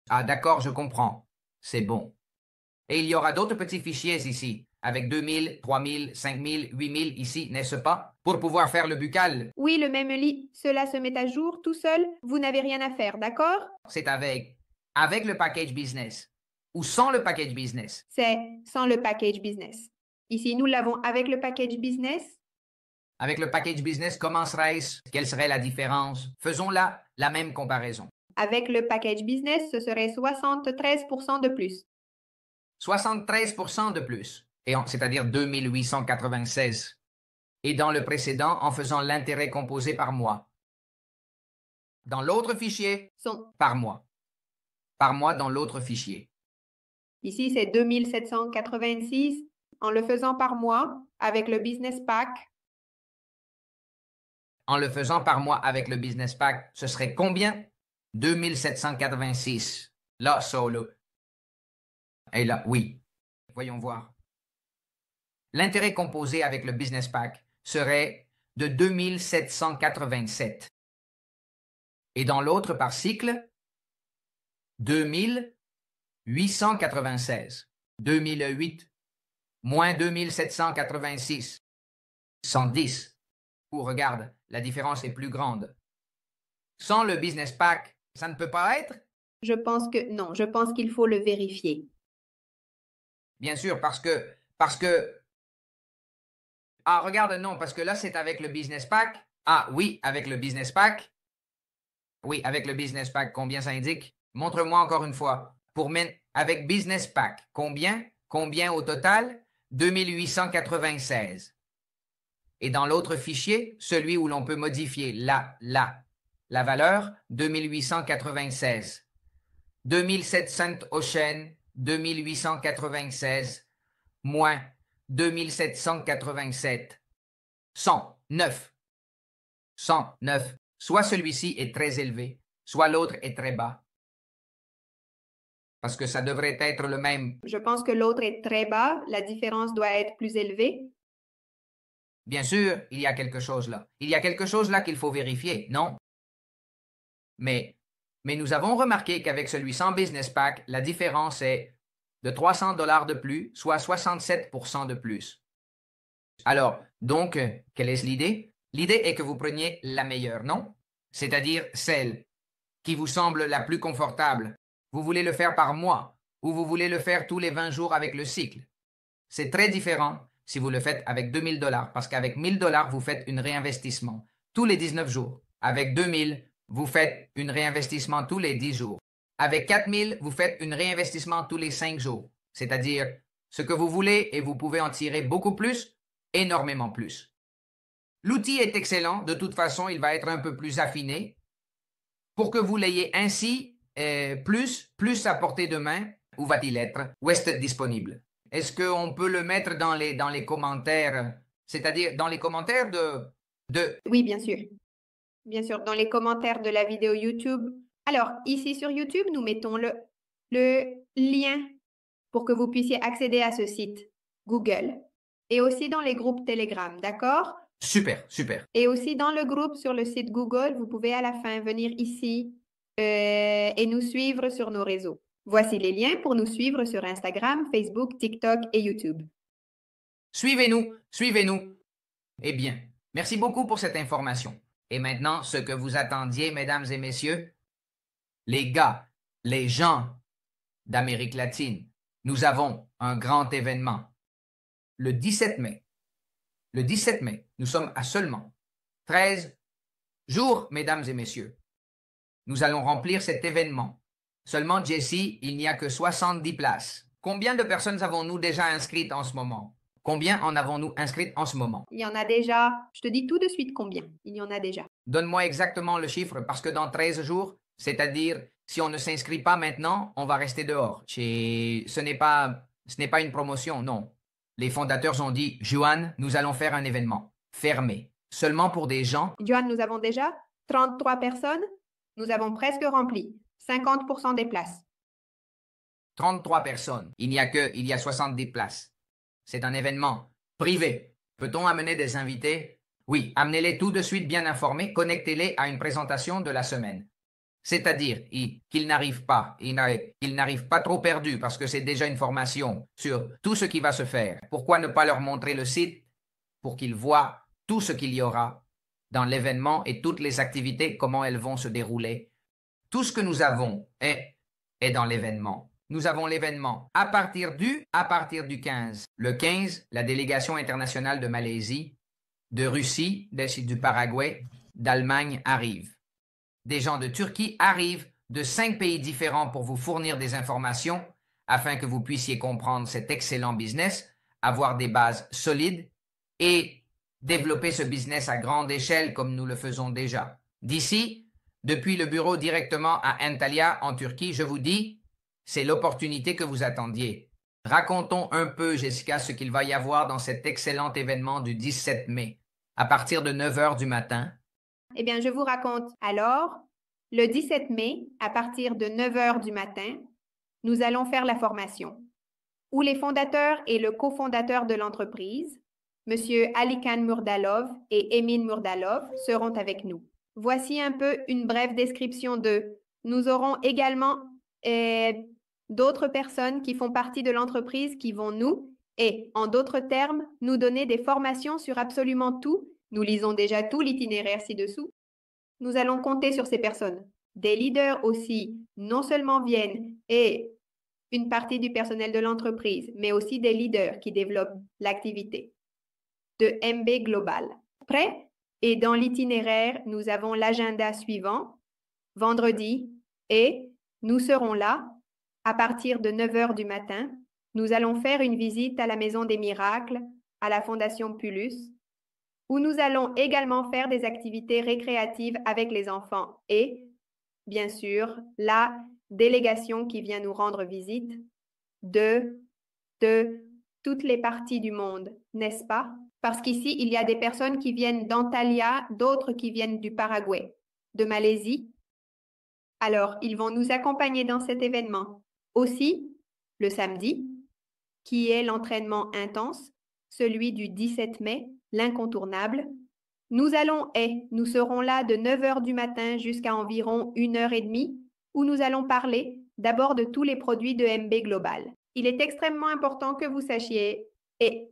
Ah, d'accord, je comprends. C'est bon. Et il y aura d'autres petits fichiers ici, avec 2000, 3000, 5000, 8000 ici, n'est-ce pas? Pour pouvoir faire le buccal, Oui, le même lit, cela se met à jour tout seul, vous n'avez rien à faire, d'accord? c'est avec le package business ou sans le package business. C'est sans le package business. Ici, nous l'avons avec le package business. Avec le package business, comment serait-ce? Quelle serait la différence? Faisons là la même comparaison. Avec le package business, ce serait 73% de plus. 73% de plus, c'est-à-dire 2896. Et dans le précédent, en faisant l'intérêt composé par mois. Dans l'autre fichier, par mois. Par mois dans l'autre fichier. Ici, c'est 2786 en le faisant par mois avec le business pack. En le faisant par mois avec le business pack, ce serait combien? 2786. Là, solo. Et là, oui. Voyons voir. L'intérêt composé avec le business pack serait de 2787. Et dans l'autre par cycle, 2896. 2008 moins 2786. 110. Ou regarde, la différence est plus grande. Sans le business pack, ça ne peut pas être? Je pense que non, je pense qu'il faut le vérifier. Bien sûr, parce que... Ah, regarde, non, parce que là, c'est avec le business pack. Ah, oui, avec le business pack. Oui, avec le business pack, combien ça indique? Montre-moi encore une fois. Avec business pack, combien? Combien au total? 2896. Et dans l'autre fichier, celui où l'on peut modifier la valeur, 2896. 2700 Ocean, 2896, moins 2787. 109. 109. Soit celui-ci est très élevé, soit l'autre est très bas. Parce que ça devrait être le même. Je pense que l'autre est très bas, la différence doit être plus élevée. Bien sûr, il y a quelque chose là. Il y a quelque chose là qu'il faut vérifier, non? Mais nous avons remarqué qu'avec celui sans business pack, la différence est de 300 $ de plus, soit 67% de plus. Alors, donc, quelle est l'idée? L'idée est que vous preniez la meilleure, non? C'est-à-dire celle qui vous semble la plus confortable. Vous voulez le faire par mois ou vous voulez le faire tous les 20 jours avec le cycle. C'est très différent si vous le faites avec 2000 $ parce qu'avec 1000 $, vous faites un réinvestissement tous les 19 jours. Avec 2000, vous faites un réinvestissement tous les 10 jours. Avec 4000, vous faites un réinvestissement tous les 5 jours. C'est-à-dire ce que vous voulez et vous pouvez en tirer beaucoup plus, énormément plus. L'outil est excellent. De toute façon, il va être un peu plus affiné pour que vous l'ayez ainsi plus à portée de main. Où va-t-il être? Où est-ce disponible? Est-ce qu'on peut le mettre dans les commentaires, c'est-à-dire dans les commentaires de... Oui, bien sûr. Bien sûr, dans les commentaires de la vidéo YouTube. Alors, ici sur YouTube, nous mettons le lien pour que vous puissiez accéder à ce site Google et aussi dans les groupes Telegram, d'accord? Super, super. Et aussi dans le groupe sur le site Google, vous pouvez à la fin venir ici et nous suivre sur nos réseaux. Voici les liens pour nous suivre sur Instagram, Facebook, TikTok et YouTube. Suivez-nous, suivez-nous. Eh bien, merci beaucoup pour cette information. Et maintenant, ce que vous attendiez, mesdames et messieurs, les gars, les gens d'Amérique latine, nous avons un grand événement. Le 17 mai. Le 17 mai, nous sommes à seulement 13 jours, mesdames et messieurs. Nous allons remplir cet événement. Seulement, Jesse, il n'y a que 70 places. Combien de personnes avons-nous déjà inscrites en ce moment? Combien en avons-nous inscrites en ce moment? Il y en a déjà, je te dis tout de suite combien. Il y en a déjà. Donne-moi exactement le chiffre parce que dans 13 jours, c'est-à-dire si on ne s'inscrit pas maintenant, on va rester dehors. Ce n'est pas une promotion, non. Les fondateurs ont dit, Juan, nous allons faire un événement fermé, seulement pour des gens. Johan, nous avons déjà 33 personnes. Nous avons presque rempli 50% des places. 33 personnes. Il y a 70 places. C'est un événement privé. Peut-on amener des invités? Oui, amenez-les tout de suite bien informés, connectez-les à une présentation de la semaine. C'est-à-dire qu'ils n'arrivent pas trop perdus parce que c'est déjà une formation sur tout ce qui va se faire. Pourquoi ne pas leur montrer le site pour qu'ils voient tout ce qu'il y aura dans l'événement et toutes les activités, comment elles vont se dérouler. Tout ce que nous avons est dans l'événement. Nous avons l'événement à partir du 15. Le 15, la délégation internationale de Malaisie, de Russie, du Paraguay, d'Allemagne arrive. Des gens de Turquie arrivent de 5 pays différents pour vous fournir des informations afin que vous puissiez comprendre cet excellent business, avoir des bases solides et développer ce business à grande échelle comme nous le faisons déjà. D'ici, depuis le bureau directement à Antalya en Turquie, je vous dis, c'est l'opportunité que vous attendiez. Racontons un peu, Jessica, ce qu'il va y avoir dans cet excellent événement du 17 mai, à partir de 9 h du matin. Eh bien, je vous raconte. Alors, le 17 mai, à partir de 9 h du matin, nous allons faire la formation, où les fondateurs et le cofondateur de l'entreprise, M. Alikan Murdalov et Emin Murdalov, seront avec nous. Voici un peu une brève description d'eux. Nous aurons également d'autres personnes qui font partie de l'entreprise qui vont en d'autres termes, nous donner des formations sur absolument tout. Nous lisons déjà tout l'itinéraire ci-dessous. Nous allons compter sur ces personnes. Des leaders aussi, non seulement viennent et une partie du personnel de l'entreprise, mais aussi des leaders qui développent l'activité de MB Global. Prêt? Et dans l'itinéraire, nous avons l'agenda suivant, vendredi, et nous serons là à partir de 9 h du matin. Nous allons faire une visite à la Maison des Miracles, à la Fondation Pulus, où nous allons également faire des activités récréatives avec les enfants et, bien sûr, la délégation qui vient nous rendre visite de toutes les parties du monde, n'est-ce pas? Parce qu'ici, il y a des personnes qui viennent d'Antalya, d'autres qui viennent du Paraguay, de Malaisie. Alors, ils vont nous accompagner dans cet événement. Aussi, le samedi, qui est l'entraînement intense, celui du 17 mai, l'incontournable. Nous serons là de 9 h du matin jusqu'à environ 1 h 30, où nous allons parler d'abord de tous les produits de MB Global. il est extrêmement important que vous sachiez et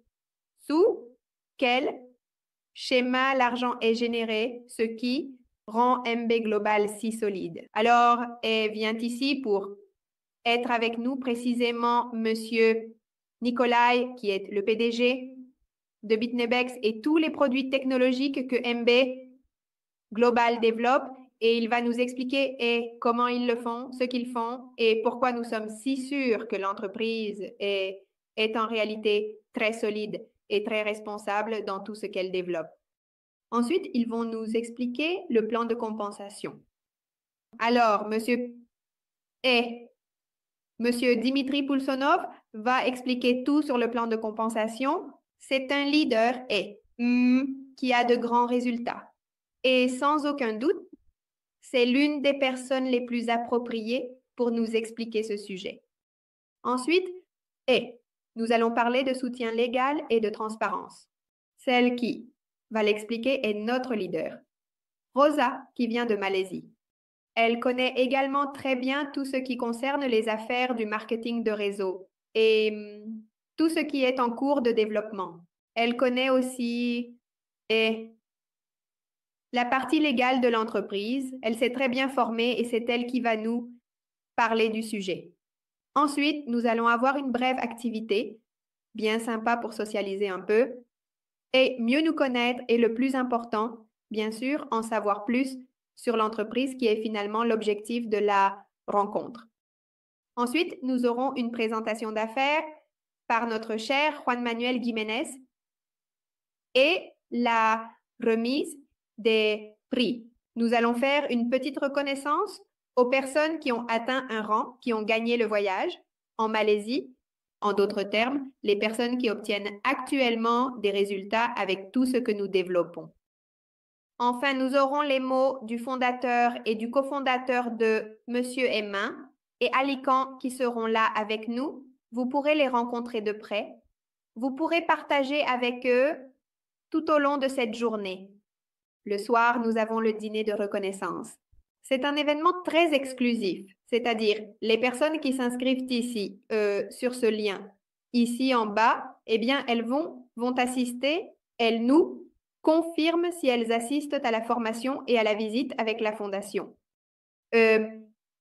sous quel schéma l'argent est généré, ce qui rend MB Global si solide. Alors, elle vient ici pour être avec nous précisément Monsieur Nikolai, qui est le PDG de Bitnebex et tous les produits technologiques que MB Global développe, et il va nous expliquer comment ils le font, ce qu'ils font et pourquoi nous sommes si sûrs que l'entreprise est en réalité très solide et très responsable dans tout ce qu'elle développe. Ensuite, ils vont nous expliquer le plan de compensation. Alors, Monsieur Dimitri Poulsonov va expliquer tout sur le plan de compensation. C'est un leader qui a de grands résultats. Et sans aucun doute, c'est l'une des personnes les plus appropriées pour nous expliquer ce sujet. Ensuite, nous allons parler de soutien légal et de transparence. Celle qui va l'expliquer est notre leader, Rosa, qui vient de Malaisie. Elle connaît également très bien tout ce qui concerne les affaires du marketing de réseau et tout ce qui est en cours de développement. Elle connaît aussi la partie légale de l'entreprise. Elle s'est très bien formée et c'est elle qui va nous parler du sujet. Ensuite, nous allons avoir une brève activité, bien sympa pour socialiser un peu, et mieux nous connaître est le plus important, bien sûr, en savoir plus sur l'entreprise qui est finalement l'objectif de la rencontre. Ensuite, nous aurons une présentation d'affaires par notre cher Juan Manuel Jiménez et la remise des prix. Nous allons faire une petite reconnaissance aux personnes qui ont atteint un rang, qui ont gagné le voyage en Malaisie. En d'autres termes, les personnes qui obtiennent actuellement des résultats avec tout ce que nous développons. Enfin, nous aurons les mots du fondateur et du cofondateur de Monsieur Emma et Alican qui seront là avec nous. Vous pourrez les rencontrer de près. Vous pourrez partager avec eux tout au long de cette journée. Le soir, nous avons le dîner de reconnaissance. C'est un événement très exclusif, c'est-à-dire les personnes qui s'inscrivent ici, sur ce lien, ici en bas, eh bien, elles vont assister, elles nous confirment si elles assistent à la formation et à la visite avec la fondation.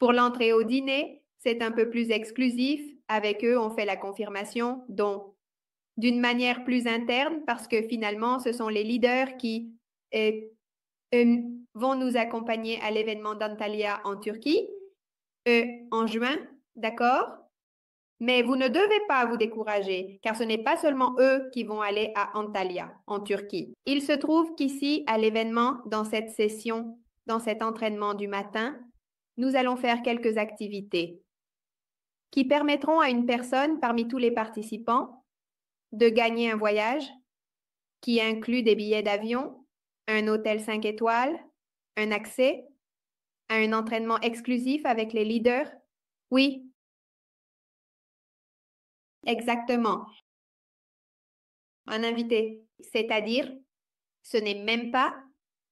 Pour l'entrée au dîner, c'est un peu plus exclusif. Avec eux, on fait la confirmation, donc d'une manière plus interne, parce que finalement, ce sont les leaders qui vont nous accompagner à l'événement d'Antalya en Turquie en juin, d'accord? Mais vous ne devez pas vous décourager, car ce n'est pas seulement eux qui vont aller à Antalya, en Turquie. Il se trouve qu'ici, à l'événement, dans cette session, dans cet entraînement du matin, nous allons faire quelques activités qui permettront à une personne parmi tous les participants de gagner un voyage qui inclut des billets d'avion, un hôtel 5 étoiles, un accès à un entraînement exclusif avec les leaders. Oui, exactement. Un invité, c'est-à-dire, ce n'est même pas,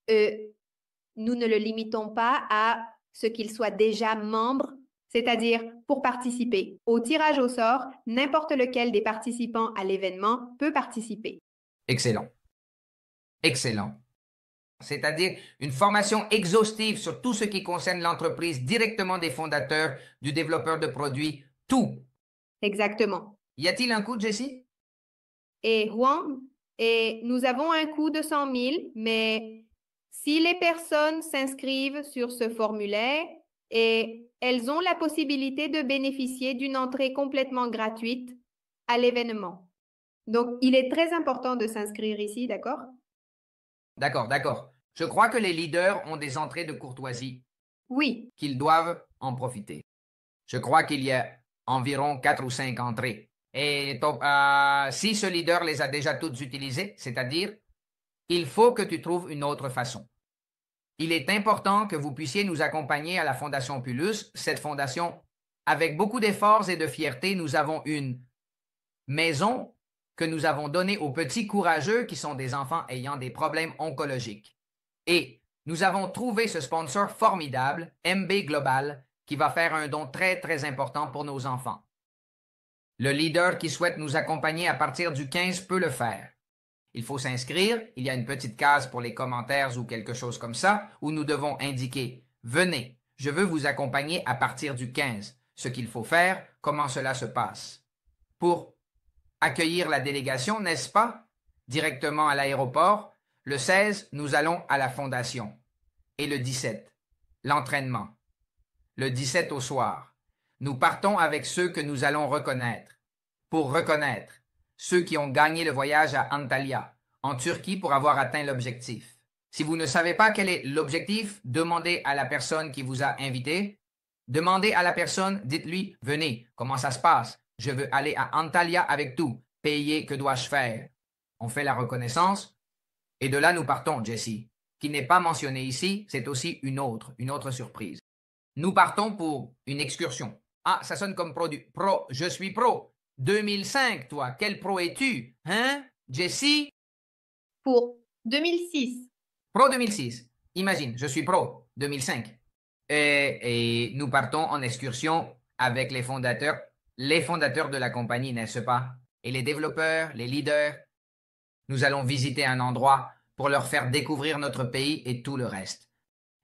nous ne le limitons pas à ce qu'il soit déjà membre, c'est-à-dire pour participer au tirage au sort, n'importe lequel des participants à l'événement peut participer. Excellent. Excellent. C'est-à-dire une formation exhaustive sur tout ce qui concerne l'entreprise directement des fondateurs, du développeur de produits, tout. Exactement. Y a-t-il un coût, Jessie? Et Juan, nous avons un coût de 100 000, mais si les personnes s'inscrivent sur ce formulaire, elles ont la possibilité de bénéficier d'une entrée complètement gratuite à l'événement. Donc, il est très important de s'inscrire ici, d'accord? D'accord, d'accord. Je crois que les leaders ont des entrées de courtoisie. Oui. Qu'ils doivent en profiter. Je crois qu'il y a environ 4 ou 5 entrées. Et si ce leader les a déjà toutes utilisées, c'est-à-dire, il faut que tu trouves une autre façon. Il est important que vous puissiez nous accompagner à la Fondation Pulus. Cette fondation, avec beaucoup d'efforts et de fierté, nous avons une maison que nous avons donnée aux petits courageux qui sont des enfants ayant des problèmes oncologiques. Et nous avons trouvé ce sponsor formidable, MB Global, qui va faire un don très, très important pour nos enfants. Le leader qui souhaite nous accompagner à partir du 15 peut le faire. Il faut s'inscrire, il y a une petite case pour les commentaires ou quelque chose comme ça, où nous devons indiquer « Venez, je veux vous accompagner à partir du 15 », ce qu'il faut faire, comment cela se passe. Pour accueillir la délégation, n'est-ce pas? Directement à l'aéroport, le 16, nous allons à la fondation. Et le 17, l'entraînement. Le 17 au soir, nous partons avec ceux que nous allons reconnaître. Pour reconnaître ceux qui ont gagné le voyage à Antalya, en Turquie, pour avoir atteint l'objectif. Si vous ne savez pas quel est l'objectif, demandez à la personne qui vous a invité. Demandez à la personne, dites-lui, venez, comment ça se passe? Je veux aller à Antalya avec tout. Payer, que dois-je faire? On fait la reconnaissance. Et de là, nous partons, Jessie. Qui n'est pas mentionné ici, c'est aussi une autre surprise. Nous partons pour une excursion. Ah, ça sonne comme pro, je suis pro. 2005, toi, quel pro es-tu? Hein, Jessie? Pour 2006. Pro 2006. Imagine, je suis pro 2005. Et nous partons en excursion avec les fondateurs de la compagnie, n'est-ce pas? Et les développeurs, les leaders. Nous allons visiter un endroit pour leur faire découvrir notre pays et tout le reste.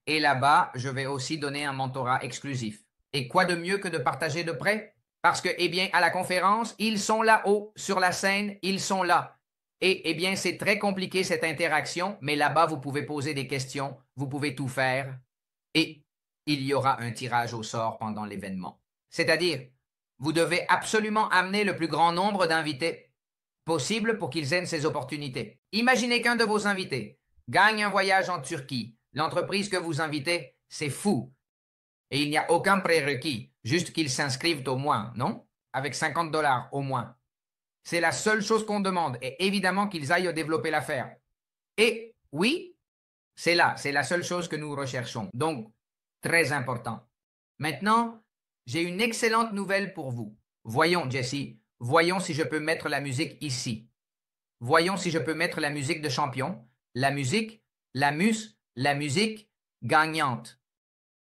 Et là-bas, je vais aussi donner un mentorat exclusif. Et quoi de mieux que de partager de près? Parce que, eh bien, à la conférence, ils sont là-haut, sur la scène, ils sont là. Et, eh bien, c'est très compliqué cette interaction, mais là-bas, vous pouvez poser des questions, vous pouvez tout faire. Et il y aura un tirage au sort pendant l'événement. C'est-à-dire, vous devez absolument amener le plus grand nombre d'invités possible pour qu'ils aient ces opportunités. Imaginez qu'un de vos invités gagne un voyage en Turquie. L'entreprise que vous invitez, c'est fou. Et il n'y a aucun prérequis, juste qu'ils s'inscrivent au moins, non? Avec $50 au moins. C'est la seule chose qu'on demande, et évidemment qu'ils aillent développer l'affaire. Et oui, c'est la seule chose que nous recherchons. Donc, très important. Maintenant, j'ai une excellente nouvelle pour vous. Voyons, Jessie, voyons si je peux mettre la musique ici. Voyons si je peux mettre la musique de champion, la musique gagnante.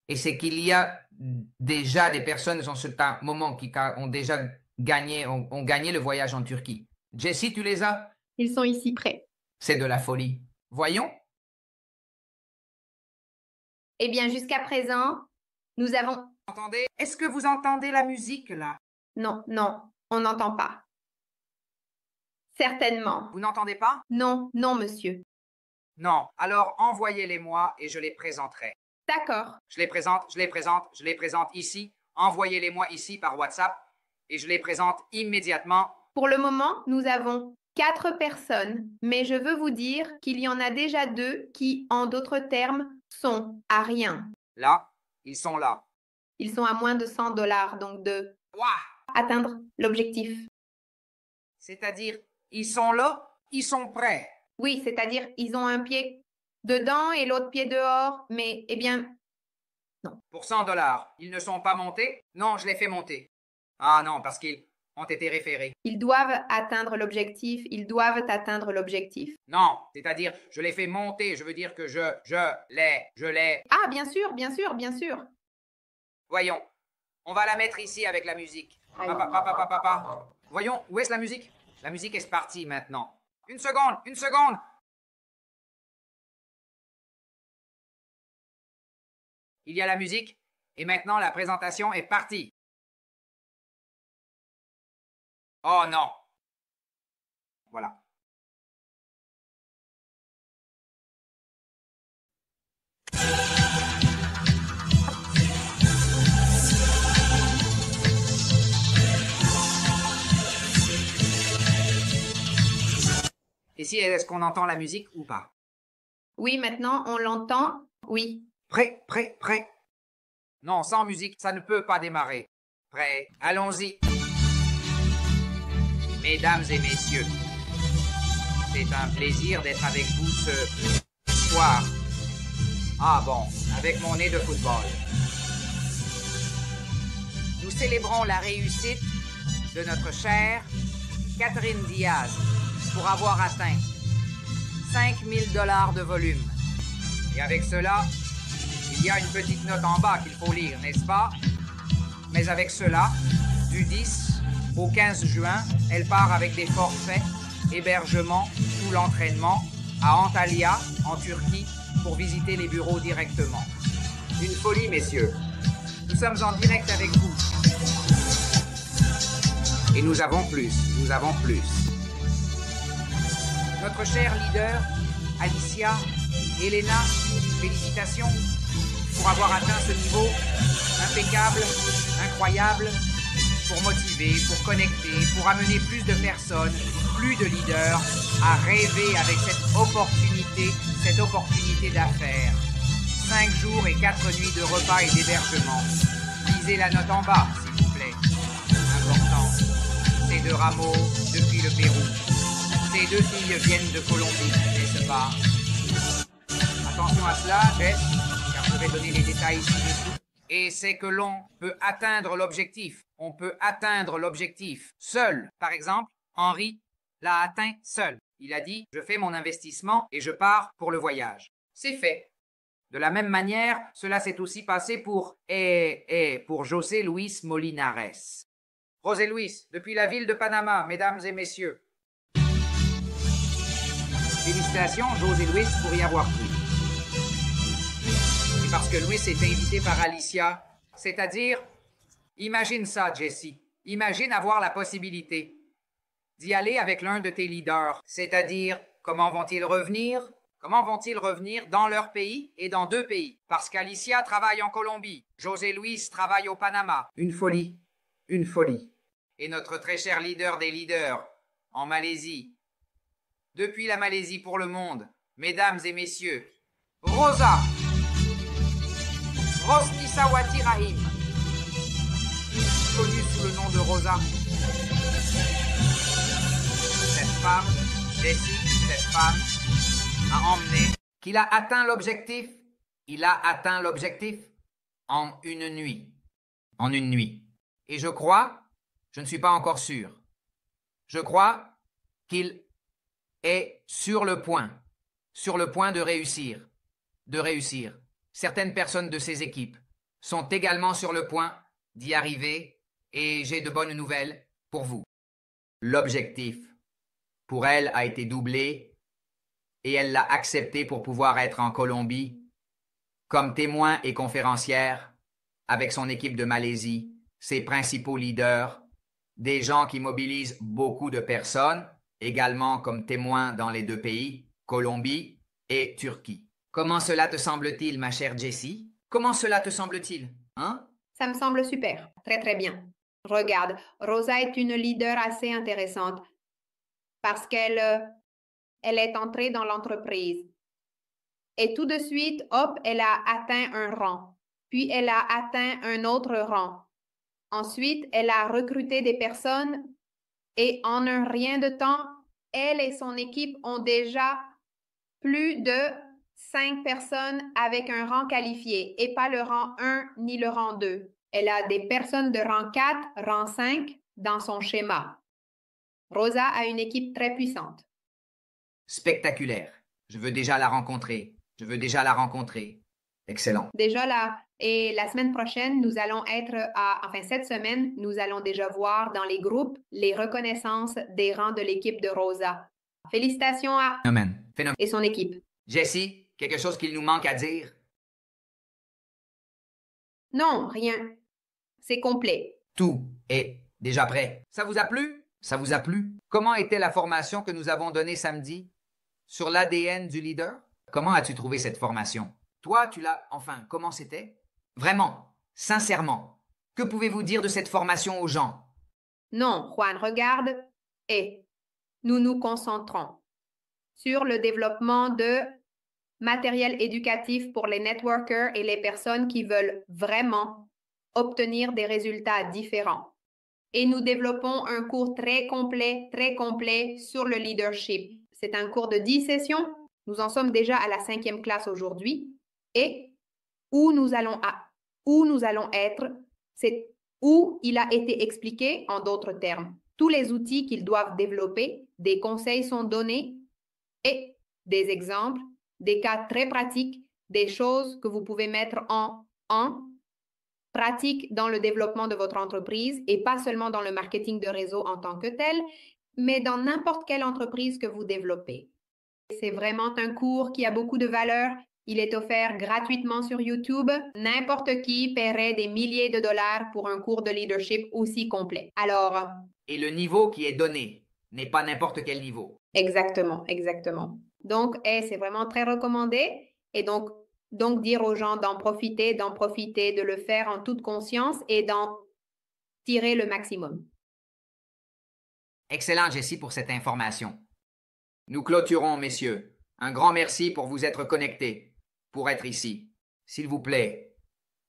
Et c'est qu'il y a déjà des personnes en ce moment qui ont déjà gagné, ont gagné le voyage en Turquie. Jessie, tu les as? Ils sont ici prêts. C'est de la folie. Voyons. Eh bien, jusqu'à présent, nous avons... Entendez? Est-ce que vous entendez la musique, là? Non, on n'entend pas. Certainement. Vous n'entendez pas? Non, monsieur. Non. Alors, envoyez-les-moi et je les présenterai. D'accord. Je les présente ici. Envoyez-les-moi ici par WhatsApp et je les présente immédiatement. Pour le moment, nous avons 4 personnes, mais je veux vous dire qu'il y en a déjà 2 qui, en d'autres termes, sont à rien. Là, ils sont là. Ils sont à moins de $100, donc de atteindre l'objectif. C'est-à-dire, ils sont là, ils sont prêts. Oui, c'est-à-dire, ils ont un pied dedans et l'autre pied dehors, mais, eh bien, non. Pour $100, ils ne sont pas montés? Non, je les fais monter. Ah non, parce qu'ils ont été référés. Ils doivent atteindre l'objectif, Non, c'est-à-dire, je les fais monter, je veux dire que je les... Ah, bien sûr. Voyons, on va la mettre ici avec la musique. Papa. Voyons, où est-ce la musique? La musique est partie maintenant. Une seconde. Il y a la musique, et maintenant la présentation est partie. Oh non. Voilà. Ici, est-ce qu'on entend la musique ou pas? Oui, maintenant, on l'entend. Oui. Prêt. Non, sans musique, ça ne peut pas démarrer. Prêt, allons-y. Mesdames et messieurs, c'est un plaisir d'être avec vous ce soir. Ah bon, avec mon nez de football. Nous célébrons la réussite de notre chère Catherine Diaz pour avoir atteint 5 000 $ de volume. Et avec cela, il y a une petite note en bas qu'il faut lire, n'est-ce pas? Mais avec cela, du 10 Au 15 juin, elle part avec des forfaits, hébergement, tout l'entraînement, à Antalya, en Turquie, pour visiter les bureaux directement. Une folie, messieurs. Nous sommes en direct avec vous. Et nous avons plus, nous avons plus. Notre chère leader, Alicia, Elena, félicitations pour avoir atteint ce niveau impeccable, incroyable, pour motiver, pour connecter, pour amener plus de personnes, plus de leaders à rêver avec cette opportunité d'affaires. 5 jours et 4 nuits de repas et d'hébergement. Lisez la note en bas, s'il vous plaît. Important. Ces 2 rameaux depuis le Pérou. Ces 2 filles viennent de Colombie, n'est-ce pas? Attention à cela, Jess, car je vais donner les détails ci-dessous. Et c'est que l'on peut atteindre l'objectif. On peut atteindre l'objectif seul. Par exemple, Henri l'a atteint seul. Il a dit « Je fais mon investissement et je pars pour le voyage ». C'est fait. De la même manière, cela s'est aussi passé pour José Luis Molinares. José Luis, depuis la ville de Panama, mesdames et messieurs. Félicitations, José Luis, pour y avoir cru. Et parce que Luis est invité par Alicia, c'est-à-dire, imagine ça, Jessie, imagine avoir la possibilité d'y aller avec l'un de tes leaders, c'est-à-dire, comment vont-ils revenir? Comment vont-ils revenir dans leur pays et dans 2 pays? Parce qu'Alicia travaille en Colombie, José Luis travaille au Panama. Une folie, une folie. Et notre très cher leader des leaders, en Malaisie. Depuis la Malaisie pour le monde, mesdames et messieurs, Rosa Rostisawati Rahim, connue sous le nom de Rosa. Cette femme, Jessie, cette femme, a emmené qu'il a atteint l'objectif. Il a atteint l'objectif en une nuit. En une nuit. Et je crois, je ne suis pas encore sûr, je crois qu'il est sur le point de réussir. Certaines personnes de ses équipes sont également sur le point d'y arriver et j'ai de bonnes nouvelles pour vous. L'objectif pour elle a été doublé et elle l'a accepté pour pouvoir être en Colombie comme témoin et conférencière avec son équipe de Malaisie, ses principaux leaders, des gens qui mobilisent beaucoup de personnes, également comme témoins dans les 2 pays, Colombie et Turquie. Comment cela te semble-t-il, ma chère Jessie? Comment cela te semble-t-il? Hein? Ça me semble super, très très bien. Regarde, Rosa est une leader assez intéressante parce qu'elle est entrée dans l'entreprise. Et tout de suite, hop, elle a atteint un rang. Puis elle a atteint un autre rang. Ensuite, elle a recruté des personnes et en un rien de temps, elle et son équipe ont déjà plus de 5 personnes avec un rang qualifié et pas le rang 1 ni le rang 2. Elle a des personnes de rang 4, rang 5 dans son schéma. Rosa a une équipe très puissante. Spectaculaire. Je veux déjà la rencontrer. Excellent. Déjà là. Et la semaine prochaine, nous allons être cette semaine, nous allons déjà voir dans les groupes les reconnaissances des rangs de l'équipe de Rosa. Félicitations à Phénomène. et son équipe. Jessie, quelque chose qu'il nous manque à dire? Non, rien. C'est complet. Tout est déjà prêt. Ça vous a plu? Ça vous a plu? Comment était la formation que nous avons donnée samedi sur l'ADN du leader? Comment as-tu trouvé cette formation? Toi, comment c'était? Vraiment, sincèrement, que pouvez-vous dire de cette formation aux gens? Non, Juan, regarde. Et nous nous concentrons sur le développement de matériel éducatif pour les networkers et les personnes qui veulent vraiment obtenir des résultats différents. Et nous développons un cours très complet sur le leadership. C'est un cours de 10 sessions. Nous en sommes déjà à la 5e classe aujourd'hui. Et où nous allons être, c'est où il a été expliqué en d'autres termes. Tous les outils qu'ils doivent développer, des conseils sont donnés et des exemples, des cas très pratiques, des choses que vous pouvez mettre en pratique dans le développement de votre entreprise et pas seulement dans le marketing de réseau en tant que tel, mais dans n'importe quelle entreprise que vous développez. C'est vraiment un cours qui a beaucoup de valeur. Il est offert gratuitement sur YouTube. N'importe qui paierait des milliers de dollars pour un cours de leadership aussi complet. Alors... Et le niveau qui est donné n'est pas n'importe quel niveau. Exactement, exactement. Donc, c'est vraiment très recommandé. Et donc dire aux gens d'en profiter, de le faire en toute conscience et d'en tirer le maximum. Excellent, Jessie, pour cette information. Nous clôturons, messieurs. Un grand merci pour vous être connectés, pour être ici. S'il vous plaît,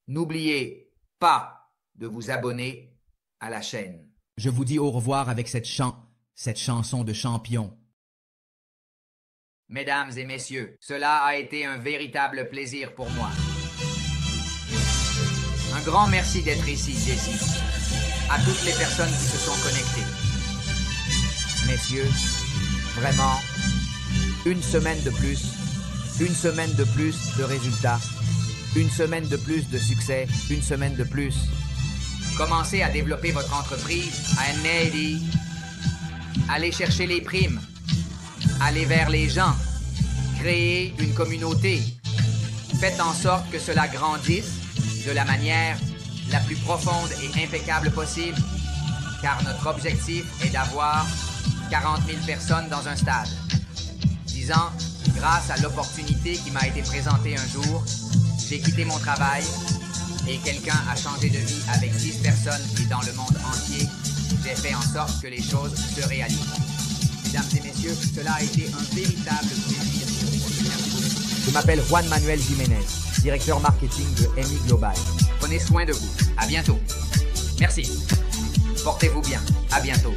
n'oubliez pas de vous abonner à la chaîne. Je vous dis au revoir avec cette chanson de champion. Mesdames et messieurs, cela a été un véritable plaisir pour moi. Un grand merci d'être ici, Jessie. À toutes les personnes qui se sont connectées. Messieurs, vraiment, une semaine de plus de résultats, une semaine de plus de succès, une semaine de plus. Commencez à développer votre entreprise à Navy. Allez chercher les primes. Allez vers les gens. Créez une communauté. Faites en sorte que cela grandisse de la manière la plus profonde et impeccable possible, car notre objectif est d'avoir 40 000 personnes dans un stade. 10 ans, grâce à l'opportunité qui m'a été présentée un jour, j'ai quitté mon travail et quelqu'un a changé de vie avec 10 personnes et dans le monde entier, j'ai fait en sorte que les choses se réalisent. Mesdames et messieurs, cela a été un véritable plaisir. Je m'appelle Juan Manuel Jiménez, directeur marketing de MI Global. Prenez soin de vous. À bientôt. Merci. Portez-vous bien. À bientôt.